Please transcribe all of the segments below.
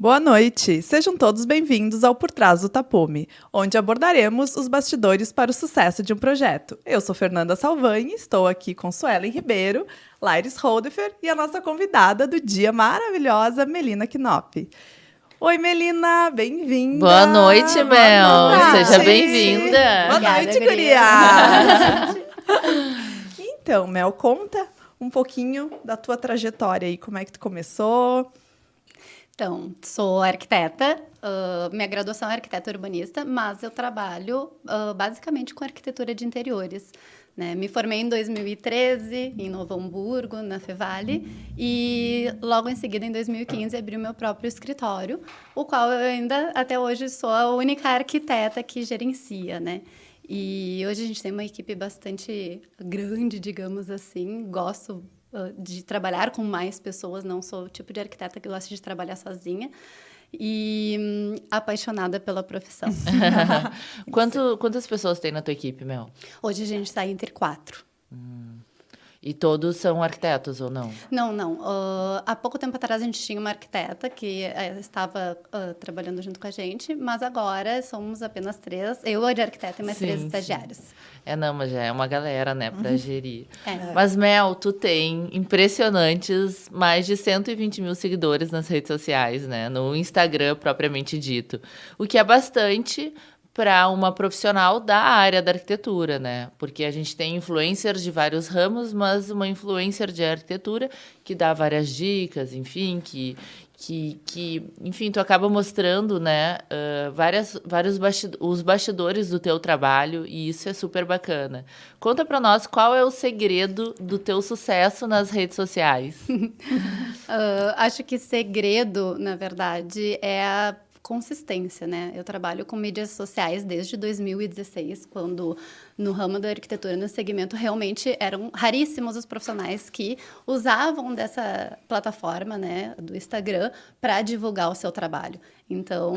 Boa noite! Sejam todos bem-vindos ao Por Trás do Tapume, onde abordaremos os bastidores para o sucesso de um projeto. Eu sou Fernanda Salvani, estou aqui com Suelen Ribeiro, Laires Holdefer e a nossa convidada do dia maravilhosa, Melina Knop. Oi, Melina, bem-vinda! Boa noite, Mel! Seja bem-vinda! Boa noite, gurias! Então, Mel, conta um pouquinho da tua trajetória aí, como é que tu começou? Então, sou arquiteta, minha graduação é arquiteta urbanista, mas eu trabalho basicamente com arquitetura de interiores. Né? Me formei em 2013, em Novo Hamburgo, na Fevale, e logo em seguida, em 2015, abri o meu próprio escritório, o qual eu ainda, até hoje, sou a única arquiteta que gerencia, né? E hoje a gente tem uma equipe bastante grande, digamos assim, gosto de trabalhar com mais pessoas, não sou o tipo de arquiteta que gosta de trabalhar sozinha e apaixonada pela profissão. Quantas pessoas tem na tua equipe, Mel? Hoje a gente está entre 4. E todos são arquitetos ou não? Não. Há pouco tempo atrás a gente tinha uma arquiteta que estava trabalhando junto com a gente, mas agora somos apenas 3. Eu de arquiteta e mais 3 estagiários. Mas já é uma galera, né, para gerir. Mas, Mel, tu tem impressionantes mais de 120 mil seguidores nas redes sociais, né? No Instagram, propriamente dito. O que é bastante para uma profissional da área da arquitetura, né? Porque a gente tem influencers de vários ramos, mas uma influencer de arquitetura que dá várias dicas, enfim, enfim, tu acaba mostrando, né, os bastidores do teu trabalho, e isso é super bacana. Conta para nós qual é o segredo do teu sucesso nas redes sociais. Acho que segredo, na verdade, é a consistência, né? Eu trabalho com mídias sociais desde 2016, quando no ramo da arquitetura, no segmento, realmente eram raríssimos os profissionais que usavam dessa plataforma, né, do Instagram, para divulgar o seu trabalho. Então,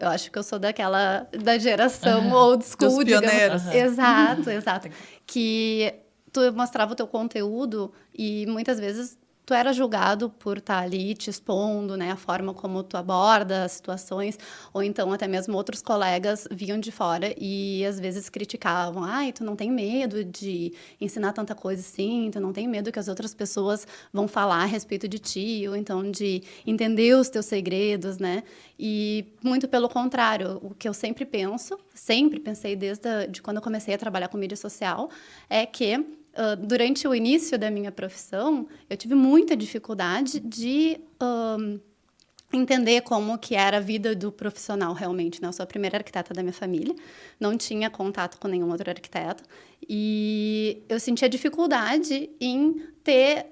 eu acho que eu sou da geração old school, digamos. Exato. Que tu mostrava o teu conteúdo e muitas vezes tu era julgado por estar ali te expondo, né, a forma como tu aborda as situações, ou então até mesmo outros colegas vinham de fora e às vezes criticavam, tu não tem medo de ensinar tanta coisa assim, tu não tem medo que as outras pessoas vão falar a respeito de ti, ou então de entender os teus segredos, né, e muito pelo contrário, o que eu sempre pensei desde quando eu comecei a trabalhar com mídia social, é que durante o início da minha profissão, eu tive muita dificuldade de entender como que era a vida do profissional realmente, né? Eu sou a primeira arquiteta da minha família, não tinha contato com nenhum outro arquiteto, e eu sentia dificuldade em ter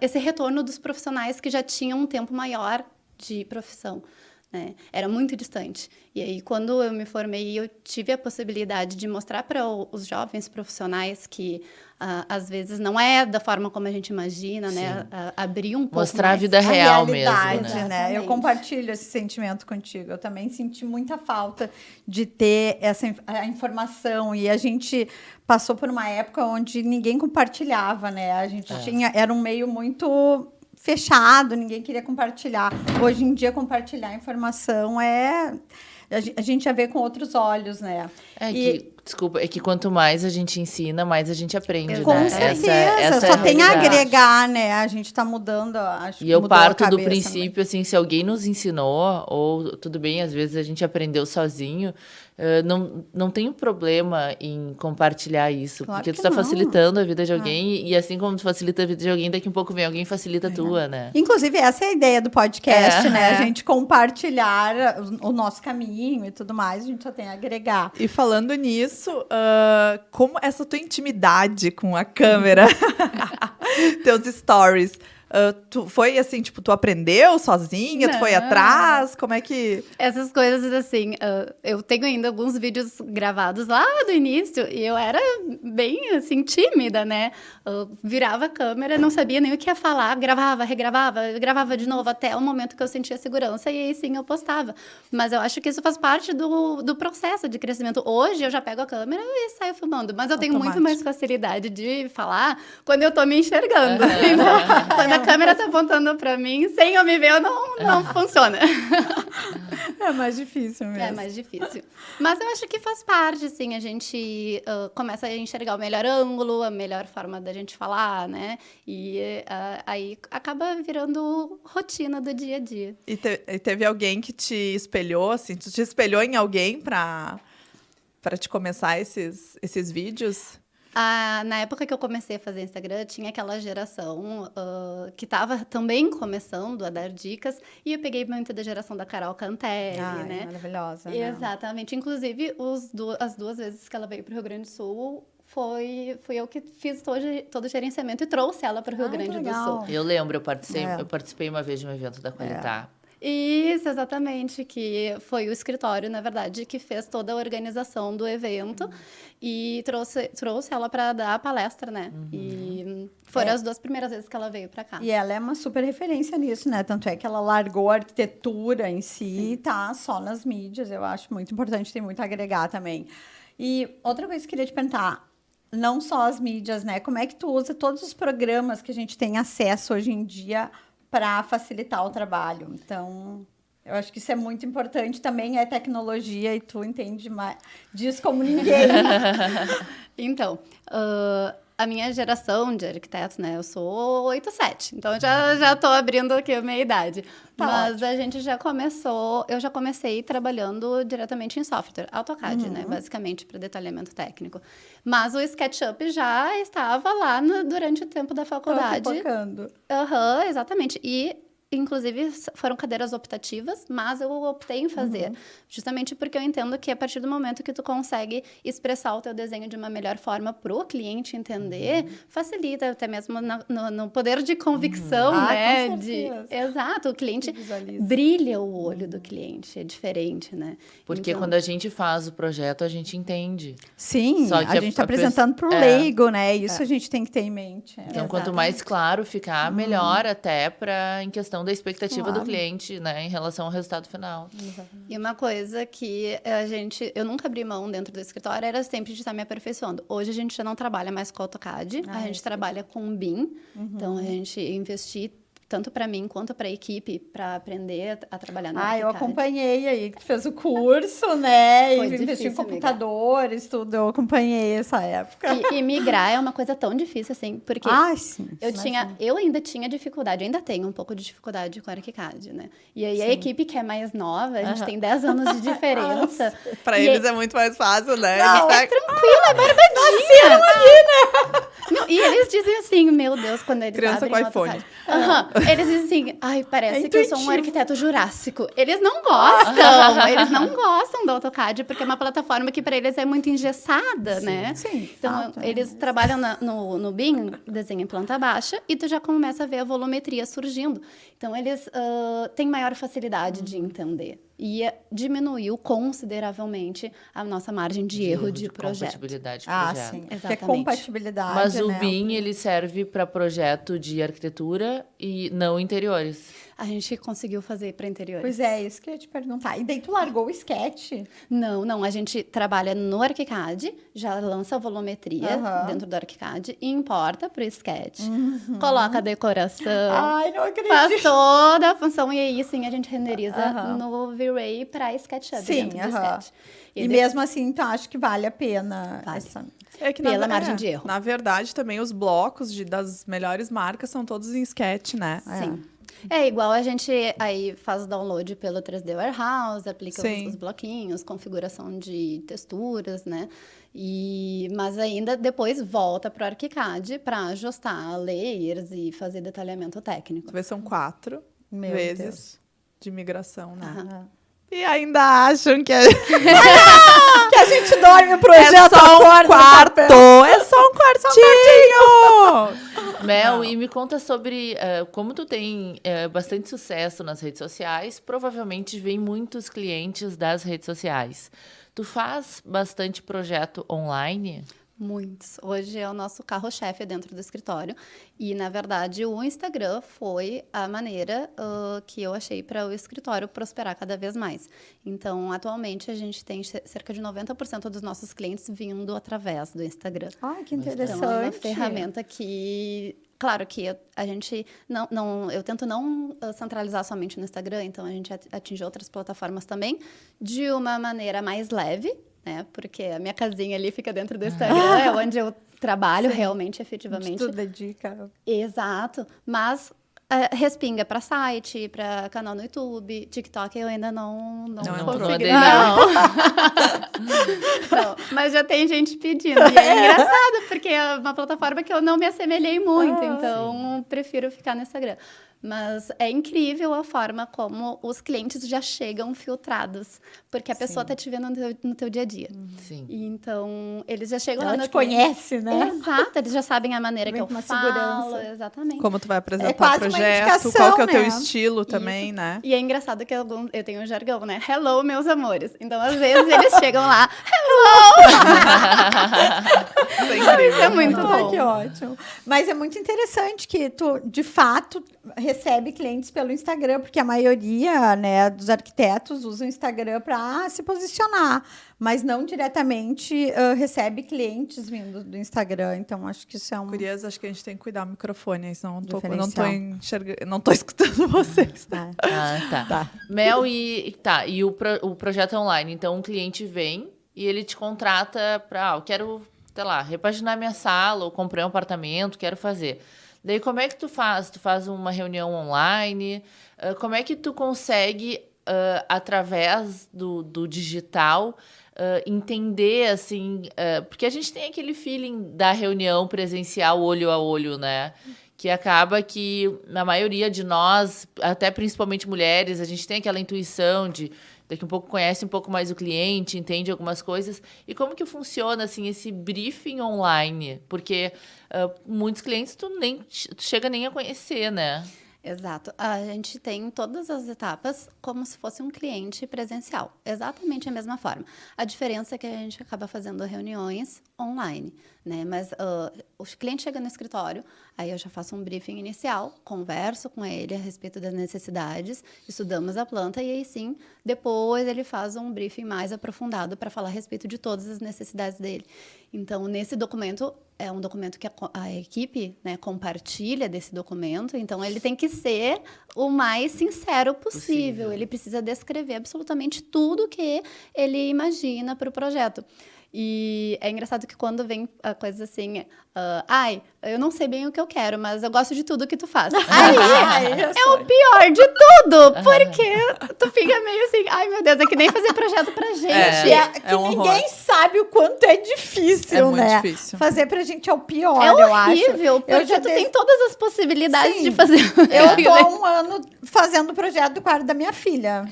esse retorno dos profissionais que já tinham um tempo maior de profissão. Né? Era muito distante. E aí, quando eu me formei, eu tive a possibilidade de mostrar para os jovens profissionais que, às vezes, não é da forma como a gente imagina, né? Abrir um pouco mostrar mais a vida real mesmo, né? Eu compartilho esse sentimento contigo. Eu também senti muita falta de ter a informação. E a gente passou por uma época onde ninguém compartilhava, né? A gente era um meio muito fechado, ninguém queria compartilhar. Hoje em dia, compartilhar a informação a gente já vê com outros olhos, né? É que quanto mais a gente ensina, mais a gente aprende, com né? certeza, essa só é tem a agregar, né? A gente está mudando, acho. E eu parto do cabeça, princípio, assim, se alguém nos ensinou, ou tudo bem, às vezes a gente aprendeu sozinho, não tem problema em compartilhar isso, claro, porque tu está facilitando a vida de alguém, e assim como tu facilita a vida de alguém, daqui a pouco vem alguém e facilita a tua, né? Inclusive, essa é a ideia do podcast, né? A gente compartilhar o nosso caminho e tudo mais, a gente só tem a agregar. E falando nisso, como essa tua intimidade com a câmera, teus stories, tu foi assim, tipo, tu aprendeu sozinha, tu foi atrás, como é que... Essas coisas, assim, eu tenho ainda alguns vídeos gravados lá do início, e eu era bem, assim, tímida, né? Eu virava a câmera, não sabia nem o que ia falar, gravava, regravava, gravava de novo, até o momento que eu sentia segurança, e aí sim eu postava. Mas eu acho que isso faz parte do processo de crescimento. Hoje eu já pego a câmera e saio filmando, mas eu tenho muito mais facilidade de falar quando eu tô me enxergando. Quando a câmera tá apontando pra mim, sem eu me ver, não funciona. É mais difícil mesmo. É mais difícil. Mas eu acho que faz parte, assim, a gente começa a enxergar o melhor ângulo, a melhor forma da gente falar, né? E aí acaba virando rotina do dia a dia. E teve alguém que te espelhou, assim? Tu te espelhou em alguém pra te começar esses vídeos? Na época que eu comecei a fazer Instagram, tinha aquela geração que estava também começando a dar dicas, e eu peguei muito da geração da Carol Cantelli, Ai, né? maravilhosa. né? Exatamente. Inclusive, as 2 vezes que ela veio para o Rio Grande do Sul, fui eu que fiz todo o gerenciamento e trouxe ela para o Rio Que Grande do legal. Sul. Eu lembro, eu É. participei uma vez de um evento da Qualitá. Isso, exatamente, que foi o escritório, na verdade, que fez toda a organização do evento e trouxe ela para dar a palestra, né? E foram as 2 primeiras vezes que ela veio para cá. E ela é uma super referência nisso, né? Tanto é que ela largou a arquitetura em si e tá só nas mídias. Eu acho muito importante, tem muito a agregar também. E outra coisa que eu queria te perguntar, não só as mídias, né? Como é que tu usa todos os programas que a gente tem acesso hoje em dia para facilitar o trabalho? Então, eu acho que isso é muito importante. Também é tecnologia e tu entende mais disso como ninguém. Então, a minha geração de arquitetos, né? Eu sou 87, então já tô abrindo aqui a minha idade. Tá Mas a gente eu já comecei trabalhando diretamente em software, AutoCAD, né? Basicamente, para detalhamento técnico. Mas o SketchUp já estava lá durante o tempo da faculdade. Focando. Aham, exatamente. E, inclusive, foram cadeiras optativas, mas eu optei em fazer. Justamente porque eu entendo que a partir do momento que tu consegue expressar o teu desenho de uma melhor forma para o cliente entender, facilita até mesmo no poder de convicção, né? Com certeza. Exato, o cliente Visualiza. brilha o olho do cliente, é diferente, né? Porque Então, quando a gente faz o projeto, a gente entende. Sim, Só que a gente está apresentando para o é. leigo, né? Isso a gente tem que ter em mente. Então, quanto mais claro ficar, melhor até em questão da expectativa do cliente, né? Em relação ao resultado final. E uma coisa que eu nunca abri mão dentro do escritório era sempre de estar me aperfeiçoando. Hoje a gente já não trabalha mais com AutoCAD, a gente trabalha com o BIM. Então, a gente investiu tanto para mim quanto para a equipe, para aprender a trabalhar no AutoCAD. Eu acompanhei aí, que tu fez o curso, né? Foi E investiu em difícil, computadores, tudo. Eu acompanhei essa época. E migrar é uma coisa tão difícil, assim, porque Sim. eu ainda tinha dificuldade, ainda tenho um pouco de dificuldade com o ArchiCAD, né? E aí a equipe que é mais nova, a gente tem 10 anos de diferença. Pra eles é muito mais fácil, né? Não, Eles é tranquilo, é barbadinha. Não, e eles dizem assim, meu Deus, quando eles Criança abrem com o iPhone. AutoCAD. Eles dizem assim, ai, parece É que eu sou um intuitivo. arquiteto jurássico. Eles não gostam, eles não gostam do AutoCAD, porque é uma plataforma que para eles é muito engessada, né? Sim, Então, fato, eles trabalham no BIM, desenho em planta baixa, e tu já começa a ver a volumetria surgindo. Então, eles têm maior facilidade de entender. E diminuiu consideravelmente a nossa margem de erro de projeto. Compatibilidade de projeto. Sim. Porque é Exatamente. compatibilidade, Mas o né? BIM, ele serve para projeto de arquitetura e não interiores. A gente conseguiu fazer para interiores. Pois é, isso que eu ia te perguntar. E daí tu largou o sketch? Não, a gente trabalha no ArchiCAD, já lança a volumetria Aham. dentro do ArchiCAD e importa para o Sketch, coloca a decoração, Ai, não acredito. faz toda a função e aí sim a gente renderiza Aham. no V-Ray para SketchUp Sim, dentro do aham. Sketch. E mesmo assim, então, acho que vale a pena Vale. essa... É que Pela margem de erro. Na verdade, também os blocos das melhores marcas são todos em sketch, né? Sim. É igual a gente aí faz o download pelo 3D Warehouse, aplica Sim. os bloquinhos, configuração de texturas, né? Mas ainda depois volta para o ArchiCAD para ajustar layers e fazer detalhamento técnico. Tu vê, são 4 Meu vezes Deus. de migração, né? Aham. E ainda acham que Que a gente dorme o projeto, é só um acorda, quarto! tá É só um quartinho! Mel, e me conta sobre como tu tem bastante sucesso nas redes sociais, provavelmente vem muitos clientes das redes sociais. Tu faz bastante projeto online? Muitos. Hoje é o nosso carro-chefe dentro do escritório. E, na verdade, o Instagram foi a maneira que eu achei para o escritório prosperar cada vez mais. Então, atualmente, a gente tem cerca de 90% dos nossos clientes vindo através do Instagram. Ai, que Então, interessante. é uma ferramenta que Claro que a gente eu tento não centralizar somente no Instagram, então a gente atinge outras plataformas também de uma maneira mais leve, né? Porque a minha casinha ali fica dentro do Instagram, é onde eu trabalho realmente, efetivamente. Tu dedica. Exato, mas respinga para site, para canal no YouTube, TikTok eu ainda não consegui. Não, mas já tem gente pedindo. E é engraçado, porque é uma plataforma que eu não me assemelhei muito, então prefiro ficar no Instagram. Mas é incrível a forma como os clientes já chegam filtrados, porque a pessoa está te vendo no teu dia a dia. Sim. E então, eles já chegam Ela lá no te conhece, né? Exato, eles já sabem a maneira que eu com uma falo. segurança. Exatamente. Como tu vai apresentar o quase uma projeto, indicação, qual que é o teu né? estilo também, né? E é engraçado que eu tenho um jargão, né? Hello, meus amores. Então, às vezes, eles chegam lá, Isso é incrível. Isso é muito Ai, bom. que ótimo. Mas é muito interessante que tu, de fato, recebe clientes pelo Instagram, porque a maioria, né, dos arquitetos usa o Instagram para se posicionar, mas não diretamente recebe clientes vindo do Instagram. Então, acho que isso é um... Gurias, acho que a gente tem que cuidar do microfone, aí senão eu não tô Diferencial. enxergando, não tô escutando vocês. Ah, tá. Mel, e o projeto online? Então, um cliente vem e ele te contrata para, eu quero, sei lá, repaginar minha sala, ou comprei um apartamento, quero fazer. Daí, como é que tu faz? Tu faz uma reunião online? Como é que tu consegue, através do digital, entender, assim... porque a gente tem aquele feeling da reunião presencial, olho a olho, né? Que acaba que, na maioria de nós, até principalmente mulheres, a gente tem aquela intuição de... Daqui a pouco conhece um pouco mais o cliente, entende algumas coisas. E como que funciona, assim, esse briefing online? Porque muitos clientes tu chega nem a conhecer, né? Exato. A gente tem todas as etapas como se fosse um cliente presencial. Exatamente a mesma forma. A diferença é que a gente acaba fazendo reuniões online, né? Mas o cliente chega no escritório, aí eu já faço um briefing inicial, converso com ele a respeito das necessidades, estudamos a planta e aí sim, depois ele faz um briefing mais aprofundado para falar a respeito de todas as necessidades dele. Então, nesse documento, é um documento que a equipe, né, compartilha desse documento, então ele tem que ser o mais sincero possível. Ele precisa descrever absolutamente tudo que ele imagina para o projeto. E é engraçado que quando vem a coisa assim, eu não sei bem o que eu quero, mas eu gosto de tudo que tu faz. Aí é o pior de tudo, porque tu fica meio assim, ai meu Deus, é que nem fazer projeto pra gente. Que um ninguém sabe o quanto é difícil, É muito né? difícil. Fazer pra gente é o pior, É eu acho. horrível, porque tu tem todas as possibilidades Sim. de fazer. Eu tô há um ano fazendo o projeto do quarto da minha filha.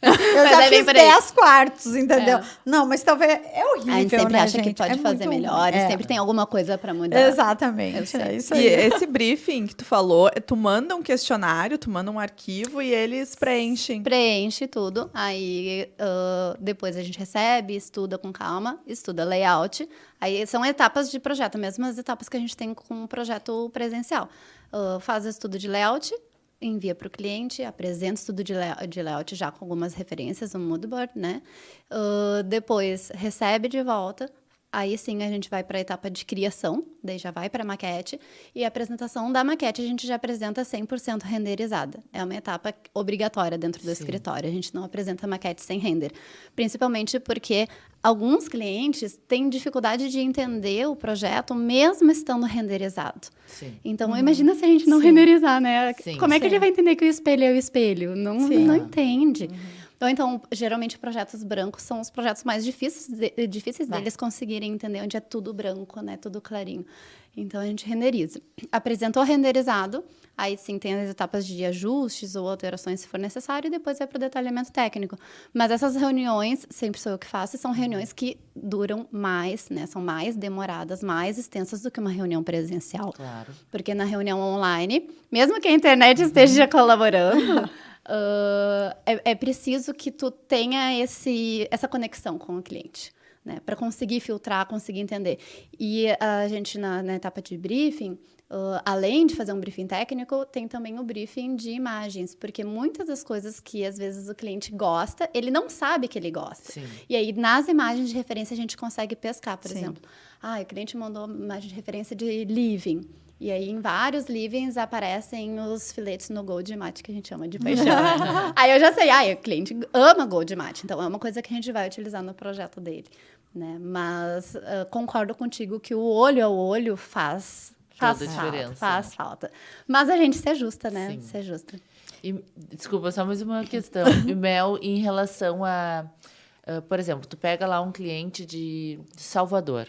Eu Mas já é bem fiz por aí. 10 quartos, entendeu? Não, mas talvez... É horrível, A gente sempre né, acha que gente? pode É fazer muito- melhor, e sempre tem alguma coisa pra mudar. Exatamente, Eu sei. é isso E aí. esse briefing que tu falou, tu manda um questionário, tu manda um arquivo e eles preenchem. Preenche tudo, aí depois a gente recebe, estuda com calma, estuda layout. Aí são etapas de projeto, mesmo as etapas que a gente tem com um projeto presencial. Faz o estudo de layout, envia para o cliente, apresenta o estudo de layout já com algumas referências no moodboard, né? Depois recebe de volta. Aí sim a gente vai para a etapa de criação, daí já vai para a maquete. E a apresentação da maquete a gente já apresenta 100% renderizada. É uma etapa obrigatória dentro do escritório. A gente não apresenta maquete sem render. Principalmente porque alguns clientes têm dificuldade de entender o projeto mesmo estando renderizado. Sim. Então, imagina se a gente não renderizar, né? Sim. Como é que ele vai entender que o espelho é o espelho? Não entende. Então, geralmente, projetos brancos são os projetos mais difíceis deles conseguirem entender onde é tudo branco, né? Tudo clarinho. Então, a gente renderiza. Apresentou renderizado, aí sim tem as etapas de ajustes ou alterações se for necessário, e depois vai para o detalhamento técnico. Mas essas reuniões, sempre sou eu que faço, são reuniões que duram mais, né? São mais demoradas, mais extensas do que uma reunião presencial. Claro. Porque na reunião online, mesmo que a internet esteja colaborando... é preciso que tu tenha essa conexão com o cliente, né? Para conseguir filtrar, conseguir entender. E a gente, na etapa de briefing, além de fazer um briefing técnico, tem também o briefing de imagens, porque muitas das coisas que, às vezes, o cliente gosta, ele não sabe que ele gosta. Sim. E aí, nas imagens de referência, a gente consegue pescar, por exemplo. O cliente mandou uma imagem de referência de living. E aí, em vários livings, aparecem os filetes no Gold Mate, que a gente chama de paixão. Aí eu já sei, o cliente ama Gold Mate, então é uma coisa que a gente vai utilizar no projeto dele, né? Mas concordo contigo que o olho a olho faz Toda a diferença. Faz falta. Mas a gente ser justa, né? Sim. Ser justa. E, desculpa, só mais uma questão. E, Mel, em relação a... por exemplo, tu pega lá um cliente de Salvador.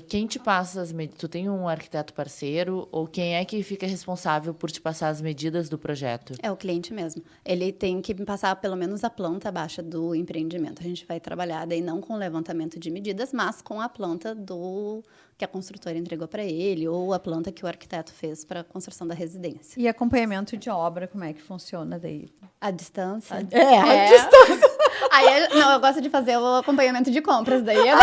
Quem te passa as medidas? Tu tem um arquiteto parceiro? Ou quem é que fica responsável por te passar as medidas do projeto? É o cliente mesmo. Ele tem que passar pelo menos a planta baixa do empreendimento. A gente vai trabalhar daí não com levantamento de medidas, mas com a planta que a construtora entregou para ele, ou a planta que o arquiteto fez para a construção da residência. E acompanhamento de obra, como é que funciona daí? A distância? A distância. Aí, não, eu gosto de fazer o acompanhamento de compras, daí eu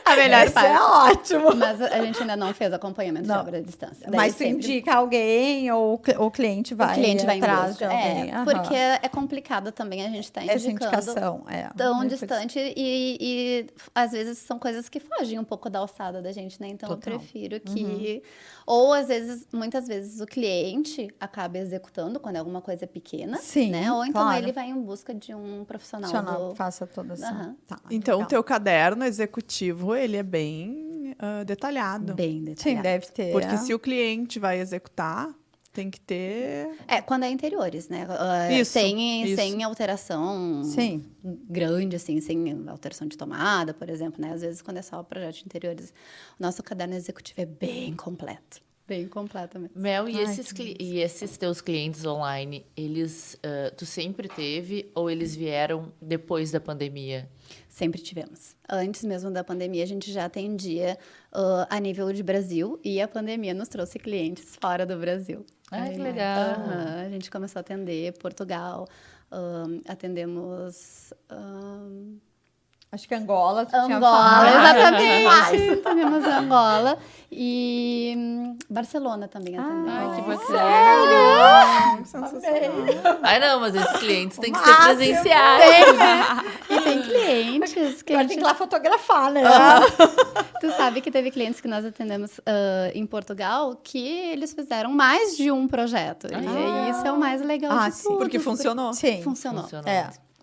a melhor parte. É ótimo. Mas a gente ainda não fez acompanhamento de obra à distância. Daí Mas tu indica alguém ou o cliente vai atrás de alguém? Porque é complicado também a gente estar indicando essa indicação, tão distante e às vezes são coisas que fogem um pouco da alçada da gente, né? Então Total. eu prefiro que... Ou às vezes, muitas vezes o cliente acaba executando quando é alguma coisa pequena, Sim, né? Ou então claro. ele vai em busca de um profissional faça toda essa... Tá, Então, o legal. teu caderno executivo, ele é bem detalhado. bem detalhado. Sim, deve ter. Porque se o cliente vai executar, tem que ter... Quando é interiores, né? Isso. Sem alteração Sim. grande, assim, sem alteração de tomada, por exemplo, né? Às vezes, quando é só o projeto de interiores, o nosso caderno executivo é bem completo. Bem completo mesmo. Mel, e esses teus clientes online, eles tu sempre teve ou eles vieram depois da pandemia? Sempre tivemos. Antes mesmo da pandemia, a gente já atendia a nível de Brasil e a pandemia nos trouxe clientes fora do Brasil. Ai, que legal. A gente começou a atender Portugal, atendemos... Acho que Angola, tu tinha Angola, falado. exatamente. Atendemos Angola e Barcelona também atendemos. Ai, que bacana. Sensacional. Ai, não, mas esses clientes têm que ser presenciais. E tem clientes que a Agora tem gente... que ir lá fotografar, né? Tu sabe que teve clientes que nós atendemos em Portugal que eles fizeram mais de um projeto. E isso é o mais legal de sim. tudo. Porque funcionou. Sim. Funcionou.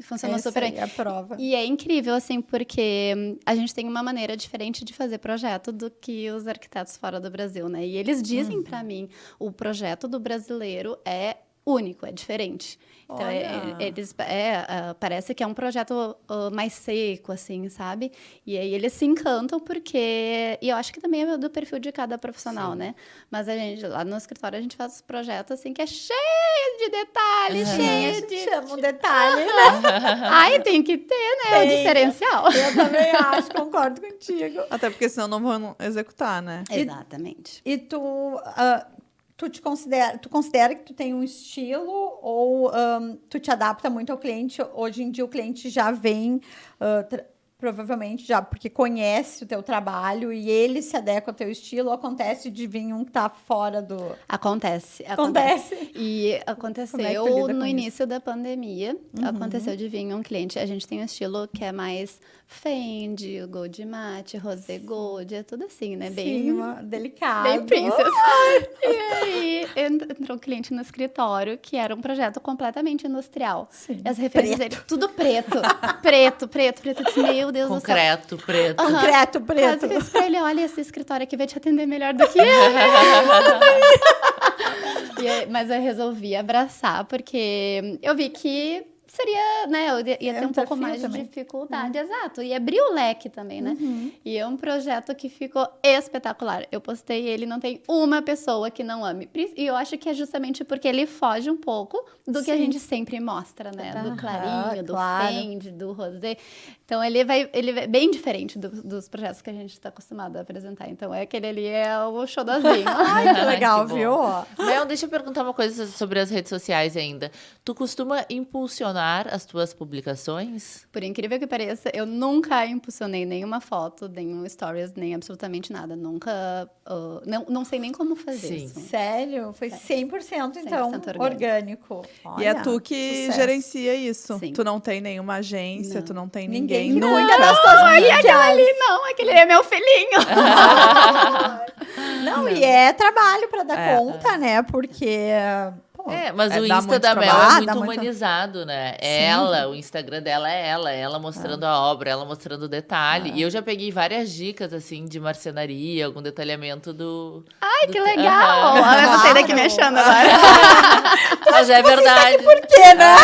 Funcionou Essa super aí bem. é a prova. E é incrível, assim, porque a gente tem uma maneira diferente de fazer projeto do que os arquitetos fora do Brasil, né? E eles dizem pra mim, o projeto do brasileiro é único, é diferente. Então, parece que é um projeto mais seco, assim, sabe? E aí eles se encantam porque... E eu acho que também é do perfil de cada profissional, né? Mas a gente, lá no escritório, a gente faz os projetos, assim, que é cheio de detalhes, cheio de... Chama um detalhe, né? Ai, tem que ter, né? O diferencial. Eu também acho, concordo contigo. Até porque senão não vão executar, né? Exatamente. E tu considera que tu tem um estilo ou tu te adapta muito ao cliente? Hoje em dia o cliente já vem, provavelmente já porque conhece o teu trabalho e ele se adequa ao teu estilo, ou acontece de vir um que tá fora do... Acontece. E aconteceu Como é que tu lida com no isso? início da pandemia. Aconteceu de vir um cliente. A gente tem um estilo que é mais Fendi, Gold Mate, Rosé Gold, é tudo assim, né? Sim, delicado. Bem princess. E aí entrou um cliente no escritório que era um projeto completamente industrial. Sim. E as referências dele, tudo preto. preto. Eu disse, meu Deus do céu. Concreto, preto. Concreto, preto. Quase que eu disse pra ele, olha, esse escritório aqui vai te atender melhor do que eu, né? Mas eu resolvi abraçar, porque eu vi que seria, né, eu ia ter um pouco mais de dificuldade, exato, e abrir o leque também, né? E é um projeto que ficou espetacular. Eu postei ele, não tem uma pessoa que não ame. E eu acho que é justamente porque ele foge um pouco do que a gente sempre mostra, né? Do clarinho, do Fendi, do rosé. Então, ele vai bem diferente dos projetos que a gente está acostumado a apresentar. Então, aquele ali é o xodózinho. Ai, que legal, Que viu? Mel, deixa eu perguntar uma coisa sobre as redes sociais ainda. Tu costuma impulsionar impulsionar as tuas publicações? Por incrível que pareça, eu nunca impulsionei nenhuma foto, nenhum stories, nem absolutamente nada. Nunca, não sei nem como fazer Sim. isso. Sério? Foi 100% então 100% orgânico. E é Olha, tu que sucesso. gerencia isso. Sim. Tu não tem nenhuma agência, Não. tu não tem Ninguém ninguém. que nunca. cuida das tuas mídias. Ali não, aquele é meu filhinho. Não, e é trabalho para dar É. conta, né? Porque... pô, Mas o dá Insta muito da Mel trabalho. é Dá muito muito- humanizado, né? Sim. Ela, o Instagram dela é ela mostrando a obra, ela mostrando o detalhe. E eu já peguei várias dicas, assim, de marcenaria, algum detalhamento do... Ai, do que te- legal. Aham. Eu vou sair daqui Claro. mexendo agora. Mas é verdade. Por quê, né?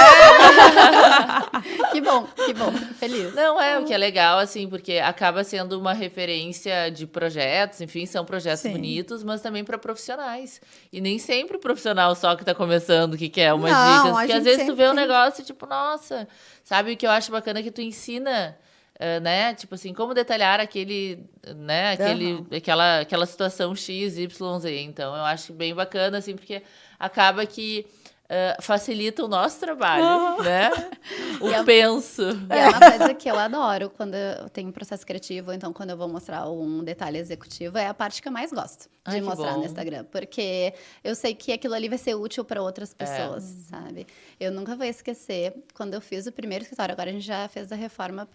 Que bom, fico feliz. Não, o que é legal, assim, porque acaba sendo uma referência de projetos, enfim, são projetos Sim. bonitos, mas também para profissionais. E nem sempre o profissional só que tá começando que quer umas Não, dicas, a porque às gente vezes tu sempre vê um tem. negócio e tipo, nossa, sabe o que eu acho bacana é que tu ensina, né, tipo assim, como detalhar aquele, né, aquela situação X, Y, Z. Então, eu acho bem bacana, assim, porque acaba que facilita o nosso trabalho, né? O penso. E é uma coisa que eu adoro quando eu tenho um processo criativo, então quando eu vou mostrar um detalhe executivo, é a parte que eu mais gosto Ai, de que mostrar bom. no Instagram. Porque eu sei que aquilo ali vai ser útil para outras pessoas, sabe? Eu nunca vou esquecer quando eu fiz o primeiro escritório, agora a gente já fez a reforma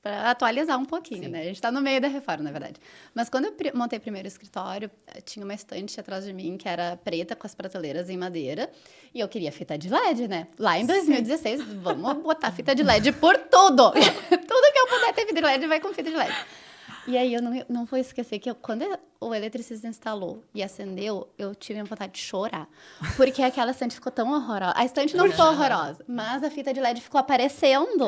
para atualizar um pouquinho, né? A gente tá no meio da reforma, na verdade. Mas quando eu montei o primeiro escritório, tinha uma estante atrás de mim que era preta com as prateleiras em madeira. E eu queria fita de LED, né? Lá em 2016, vamos botar fita de LED por tudo! Tudo que eu puder ter fita de LED, vai com fita de LED. E aí eu não vou esquecer que quando o eletricista instalou e acendeu, eu tive vontade de chorar. Porque aquela estante ficou tão horrorosa. A estante não ficou horrorosa, mas a fita de LED ficou aparecendo.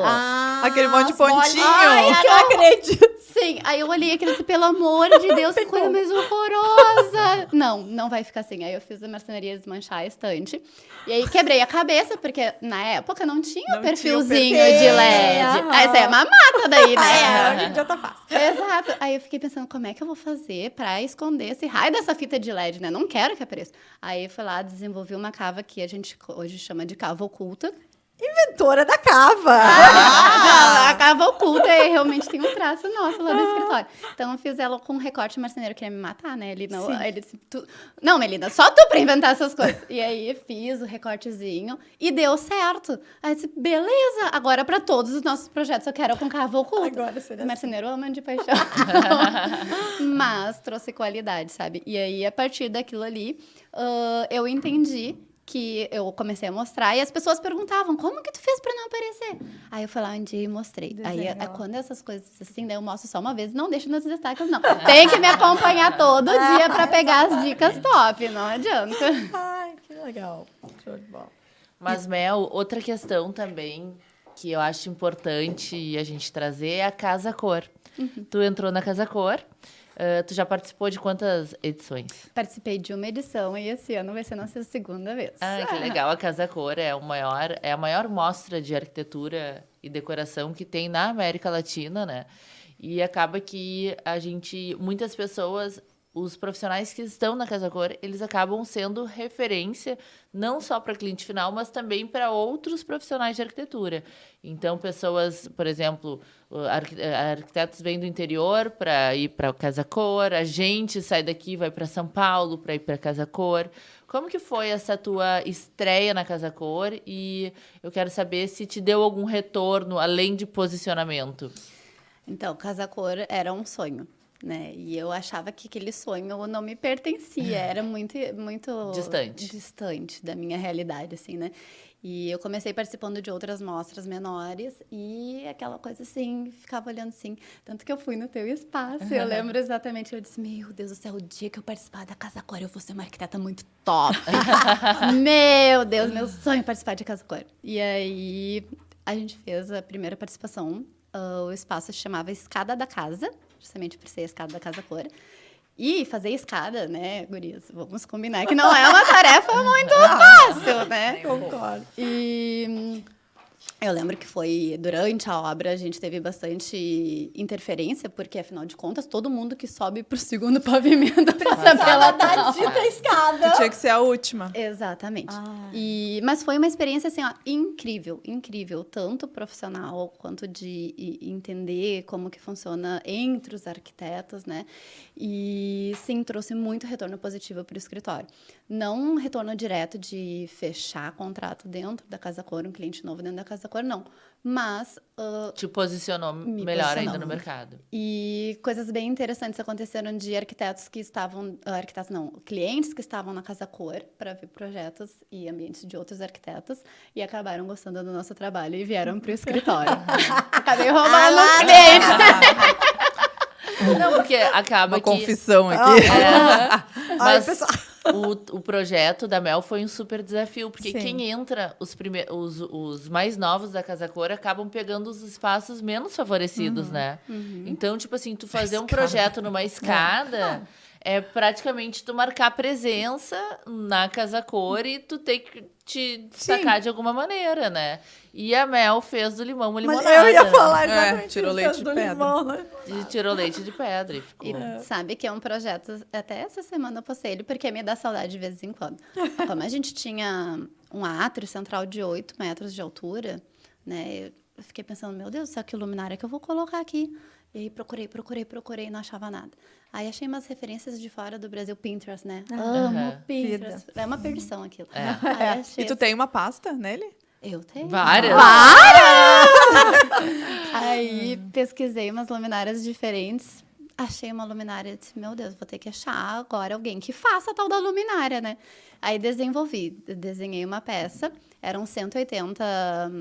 Aquele monte de as bolinhas. pontinho. Ai, que eu acredito. Sim, aí eu olhei aquilo assim, pelo amor de Deus, que coisa mais horrorosa. Não vai ficar assim. Aí eu fiz a marcenaria desmanchar a estante. E aí quebrei a cabeça, porque na época não tinha Não o perfilzinho tinha o perfil. de LED. Aham. Aí isso aí é uma mata daí, né? É, hoje em dia tá fácil. Exato. Aí eu fiquei pensando, como é que eu vou fazer pra esconder esse raio dessa fita de LED, né? Não quero que apareça. Aí eu fui lá, desenvolvi uma cava que a gente hoje chama de cava oculta. Inventora da cava. Não, a cava oculta realmente tem um traço nosso lá no escritório. Então eu fiz ela com um recorte marceneiro, queria me matar, né? Ele não. Aí ele disse, não, Melina, só tu pra inventar essas coisas. E aí fiz o recortezinho e deu certo. Aí eu disse, beleza, agora pra todos os nossos projetos eu quero com cava oculta. Agora seria O marceneiro ama de paixão. Mas trouxe qualidade, sabe? E aí, a partir daquilo ali, eu entendi que eu comecei a mostrar e as pessoas perguntavam, como que tu fez pra não aparecer? Aí eu fui lá um dia e mostrei. Aí, Desenhou. quando essas coisas assim, daí eu mostro só uma vez e não deixo nos destaques, não. Tem que me acompanhar todo dia pra pegar as dicas top, não adianta. Ai, que legal. Show de bola. Mas, Mel, outra questão também que eu acho importante a gente trazer é a Casa Cor. Tu entrou na Casa Cor, tu já participou de quantas edições? Participei de uma edição e esse ano vai ser nossa segunda vez. Ah, que legal. A Casa Cor é a maior mostra de arquitetura e decoração que tem na América Latina, né? E acaba que muitas pessoas, os profissionais que estão na Casa Cor, eles acabam sendo referência não só para cliente final, mas também para outros profissionais de arquitetura. Então, pessoas, por exemplo, arquitetos vêm do interior para ir para a Casa Cor, a gente sai daqui, vai para São Paulo para ir para a Casa Cor. Como que foi essa tua estreia na Casa Cor? E eu quero saber se te deu algum retorno, além de posicionamento. Então, Casa Cor era um sonho, né? E eu achava que aquele sonho não me pertencia, era muito distante da minha realidade, assim, né? E eu comecei participando de outras mostras menores e aquela coisa assim, ficava olhando assim. Tanto que eu fui no teu espaço, eu lembro exatamente, eu disse, meu Deus do céu, o dia que eu participar da Casa Cor, eu vou ser uma arquiteta muito top. Meu Deus, meu sonho é participar de Casa Cor. E aí, a gente fez a primeira participação, o espaço se chamava Escada da Casa, justamente por ser a Escada da Casa Cor. E fazer escada, né, gurias? Vamos combinar que não é uma tarefa muito fácil, né? Concordo. E Eu lembro que foi durante a obra, a gente teve bastante interferência, porque, afinal de contas, todo mundo que sobe pro segundo pavimento passa pela da dita escada. Tinha que ser a última. Exatamente. Mas foi uma experiência, assim, ó, incrível, incrível. Tanto profissional, quanto de entender como que funciona entre os arquitetos, né? E, sim, trouxe muito retorno positivo para o escritório. Não um retorno direto de fechar contrato dentro da Casa Cor, um cliente novo dentro da Casa Cor, não. Mas... Te posicionou melhor ainda no mercado. E coisas bem interessantes aconteceram de arquitetos que estavam... clientes que estavam na Casa Cor para ver projetos e ambientes de outros arquitetos e acabaram gostando do nosso trabalho e vieram para o escritório. Acabei roubando os clientes. Não, porque acaba Uma que... confissão aqui. Mas pessoal. o projeto da Mel foi um super desafio, porque Sim. quem entra, os mais novos da Casa Cor, acabam pegando os espaços menos favorecidos, né? Então, tipo assim, tu fazer um projeto numa escada... É praticamente tu marcar presença na Casa Cor e tu ter que te destacar de alguma maneira, né? E a Mel fez do limão uma limonada. Eu ia falar exatamente tirou isso, leite de do pedra. limão, né? E tirou leite de pedra. E ficou... E sabe que é um projeto, até essa semana eu postei ele, porque me dá saudade de vez em quando. Como a gente tinha um átrio central de 8 metros de altura, né? Eu fiquei pensando, meu Deus, que luminária que eu vou colocar aqui? E aí procurei, não achava nada. Aí achei umas referências de fora do Brasil, Pinterest, né? Amo Pinterest. É uma perdição aquilo. Aí achei E tu tem uma pasta nele? Eu tenho. Várias. Aí pesquisei umas luminárias diferentes. Achei uma luminária e disse, meu Deus, vou ter que achar agora alguém que faça a tal da luminária, né? Aí desenhei uma peça. Eram 180...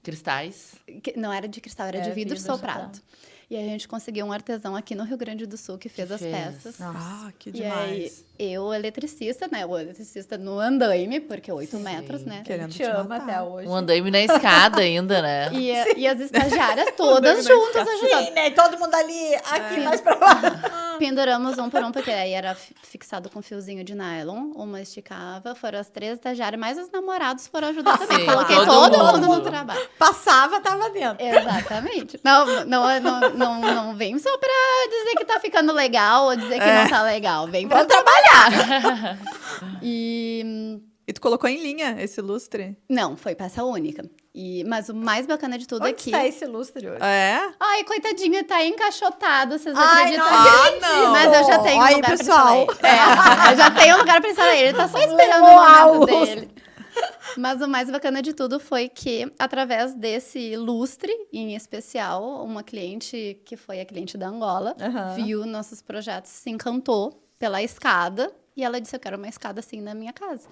Cristais. não era de cristal, era de vidro soprado. E aí a gente conseguiu um artesão aqui no Rio Grande do Sul que fez as peças. Ah, que E aí, demais. eu, eletricista, né? O eletricista no andaime, porque 8 metros, né? Querendo Te te ama matar. até hoje. Um andaime na escada ainda, né? E as estagiárias todas juntas ajudando. Sim, né? Todo mundo ali, aqui mais pra lá. Penduramos um por um, porque aí era fixado com fiozinho de nylon. Uma esticava, foram as 3 estagiárias, mas os namorados foram ajudar também. Sim, Coloquei todo todo mundo. mundo no trabalho. Passava, tava dentro. Exatamente. Não vem só pra dizer que tá ficando legal ou dizer que não tá legal. Vem pra trabalhar. E... E tu colocou em linha esse lustre? Não, foi peça única. Mas o mais bacana de tudo é Onde que... está esse lustre hoje? É? Ai, coitadinho, tá encaixotado, vocês Ai, acreditam? não acredito. não. Mas eu já tenho um Aí, lugar pessoal. pra instalar ele. Eu já tenho um lugar pra instalar ele. Ele tá só esperando o Uau. momento dele. Mas o mais bacana de tudo foi que, através desse lustre, em especial, uma cliente, que foi a cliente da Angola, viu nossos projetos, se encantou pela escada, e ela disse, eu quero uma escada assim na minha casa.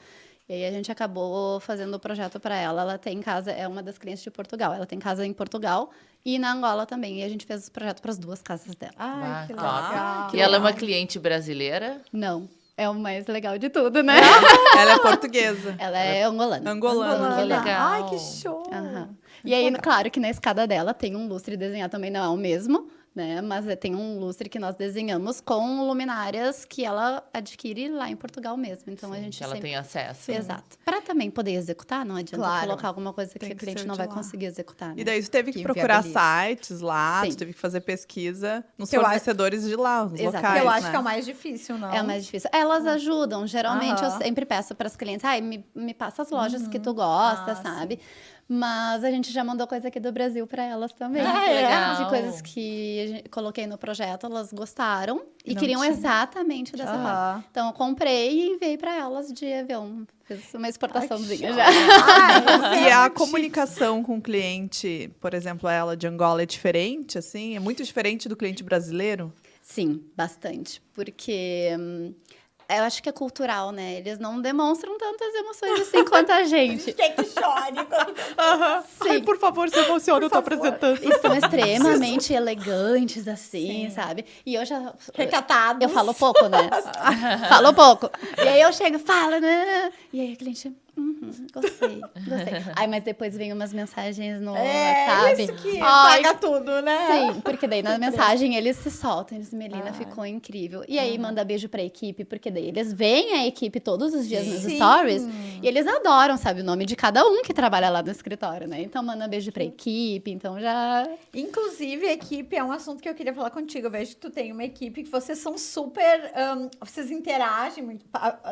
E aí a gente acabou fazendo o projeto para ela. Ela tem casa, é uma das clientes de Portugal. Ela tem casa em Portugal e na Angola também. E a gente fez o projeto para as 2 casas dela. Ai, que top. legal. E ela é uma cliente brasileira? Não, é o mais legal de tudo, né? Ela é portuguesa. Ela é angolana. Angolana. Que legal. Ai, que show. Aham. E aí, claro que na escada dela tem um lustre desenhado também, não é o mesmo, né? Mas tem um lustre que nós desenhamos com luminárias que ela adquire lá em Portugal mesmo. Então, a gente Que ela sempre... tem acesso. Exato. Para também poder executar, não adianta Claro. colocar alguma coisa que Tem a que cliente ser não de vai lá. conseguir executar, né? E daí tu teve que Que procurar inviabiliza. sites lá, Sim. tu teve que fazer pesquisa nos Eu acho- fornecedores de lá, os Exato. locais, Eu acho né? que é o mais difícil, não? É mais difícil. Elas ajudam. Geralmente, eu Aham. sempre peço para as clientes, me passa as lojas que tu gosta, sabe? Mas a gente já mandou coisa aqui do Brasil para elas também. Ah, que legal. De coisas que a gente coloquei no projeto, elas gostaram e Não queriam tinha. exatamente dessa forma. Aham. Então, eu comprei e enviei para elas de avião. Fiz uma exportaçãozinha já. E a comunicação com o cliente, por exemplo, ela de Angola é diferente, assim? É muito diferente do cliente brasileiro? Sim, bastante. Porque eu acho que é cultural, né? Eles não demonstram tantas emoções assim quanto a gente. Quer que chore? Sim. por favor, se emociona, eu tô apresentando. E são extremamente elegantes, assim, sabe? E eu já... Recatados. Eu falo pouco, né? Falo pouco. E aí eu chego, falo, né? E aí a cliente... Gostei. Ai, mas depois vem umas mensagens no É WhatsApp. isso que Ai, paga tudo, né? sim, porque daí na mensagem eles se soltam, eles, Melina, ficou incrível. E aí manda beijo pra equipe, porque daí eles veem a equipe todos os dias nos Sim. stories e eles adoram, sabe, o nome de cada um que trabalha lá no escritório, né? Então manda beijo pra equipe, então já... Inclusive, a equipe é um assunto que eu queria falar contigo. Eu vejo que tu tem uma equipe que vocês são super... vocês interagem muito,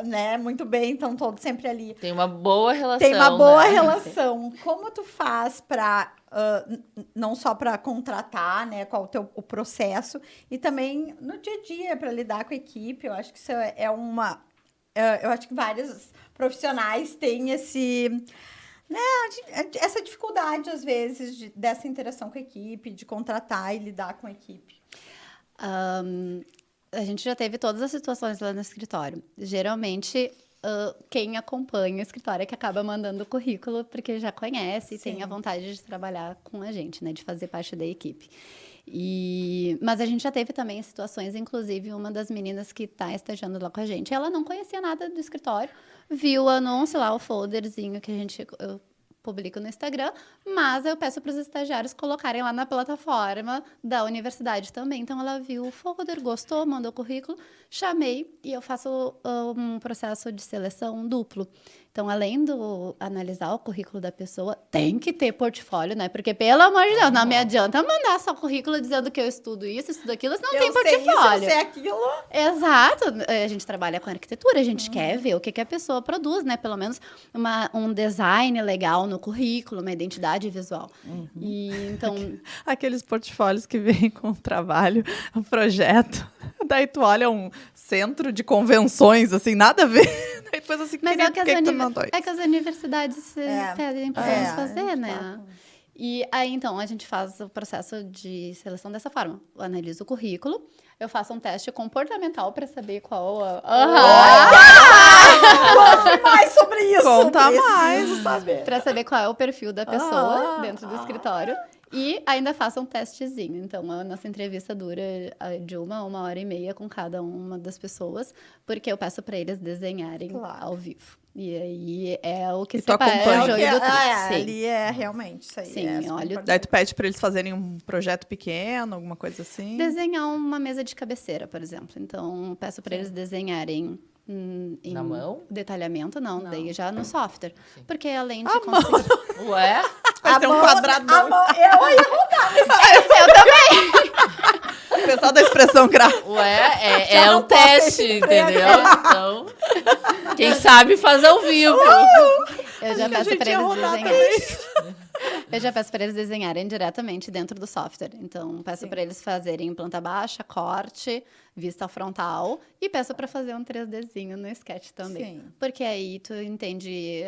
né, muito bem, estão todos sempre ali. Tem uma boa relação, Tem uma boa né? relação. Como tu faz para não só para contratar, né, qual o processo, e também no dia a dia para lidar com a equipe? Eu acho que isso é uma... eu acho que vários profissionais têm essa dificuldade, às vezes, dessa interação com a equipe, de contratar e lidar com a equipe. A gente já teve todas as situações lá no escritório. Geralmente, quem acompanha o escritório é que acaba mandando o currículo, porque já conhece e tem a vontade de trabalhar com a gente, né? De fazer parte da equipe. Mas a gente já teve também situações, inclusive uma das meninas que está estagiando lá com a gente, ela não conhecia nada do escritório, viu o anúncio lá, o folderzinho que eu publico no Instagram, mas eu peço para os estagiários colocarem lá na plataforma da universidade também. Então, ela viu o folder, gostou, mandou o currículo, chamei e eu faço um processo de seleção duplo. Então, além do analisar o currículo da pessoa, tem que ter portfólio, né? Porque, pelo amor de Deus, não me adianta mandar só currículo dizendo que eu estudo isso, estudo aquilo, se não tem portfólio. Eu sei aquilo. Exato. A gente trabalha com arquitetura, a gente quer ver o que a pessoa produz, né? Pelo menos um design legal no currículo, uma identidade visual. E, então... Aqueles portfólios que vêm com o trabalho, um projeto. Daí tu olha um centro de convenções, assim, nada a ver. Daí depois assim, Mas por que tu mandou isso? é que as universidades pedem pra gente fazer, né? E aí, então, a gente faz o processo de seleção dessa forma. Eu analiso o currículo, eu faço um teste comportamental para saber qual... Conte mais sobre isso. Conta mais. Saber. Para saber qual é o perfil da pessoa dentro do escritório. E ainda faço um testezinho. Então, a nossa entrevista dura de 1h30 com cada uma das pessoas, porque eu peço para eles desenharem ao vivo. E aí é o que separa o joio do trigo. Ali é realmente isso aí. Sim, olha. Daí tu pede para eles fazerem um projeto pequeno, alguma coisa assim? Desenhar uma mesa de cabeceira, por exemplo. Então, peço para eles desenharem em Na mão? Detalhamento, não. Daí já no software. Sim. Porque além de conseguir... Ué? Vai ter um quadradão. Eu ia mudar. Eu também! O pessoal da expressão gráfica. Ué, Já é não um posso ter teste, esse emprego. entendeu? Então, quem sabe faz ao vivo. Eu já que a peço gente para ia eles rodar desenharem. Eu já peço para eles desenharem diretamente dentro do software. Então, peço para eles fazerem planta baixa, corte, vista frontal e peço para fazer um 3Dzinho no sketch também. Sim. Porque aí tu entende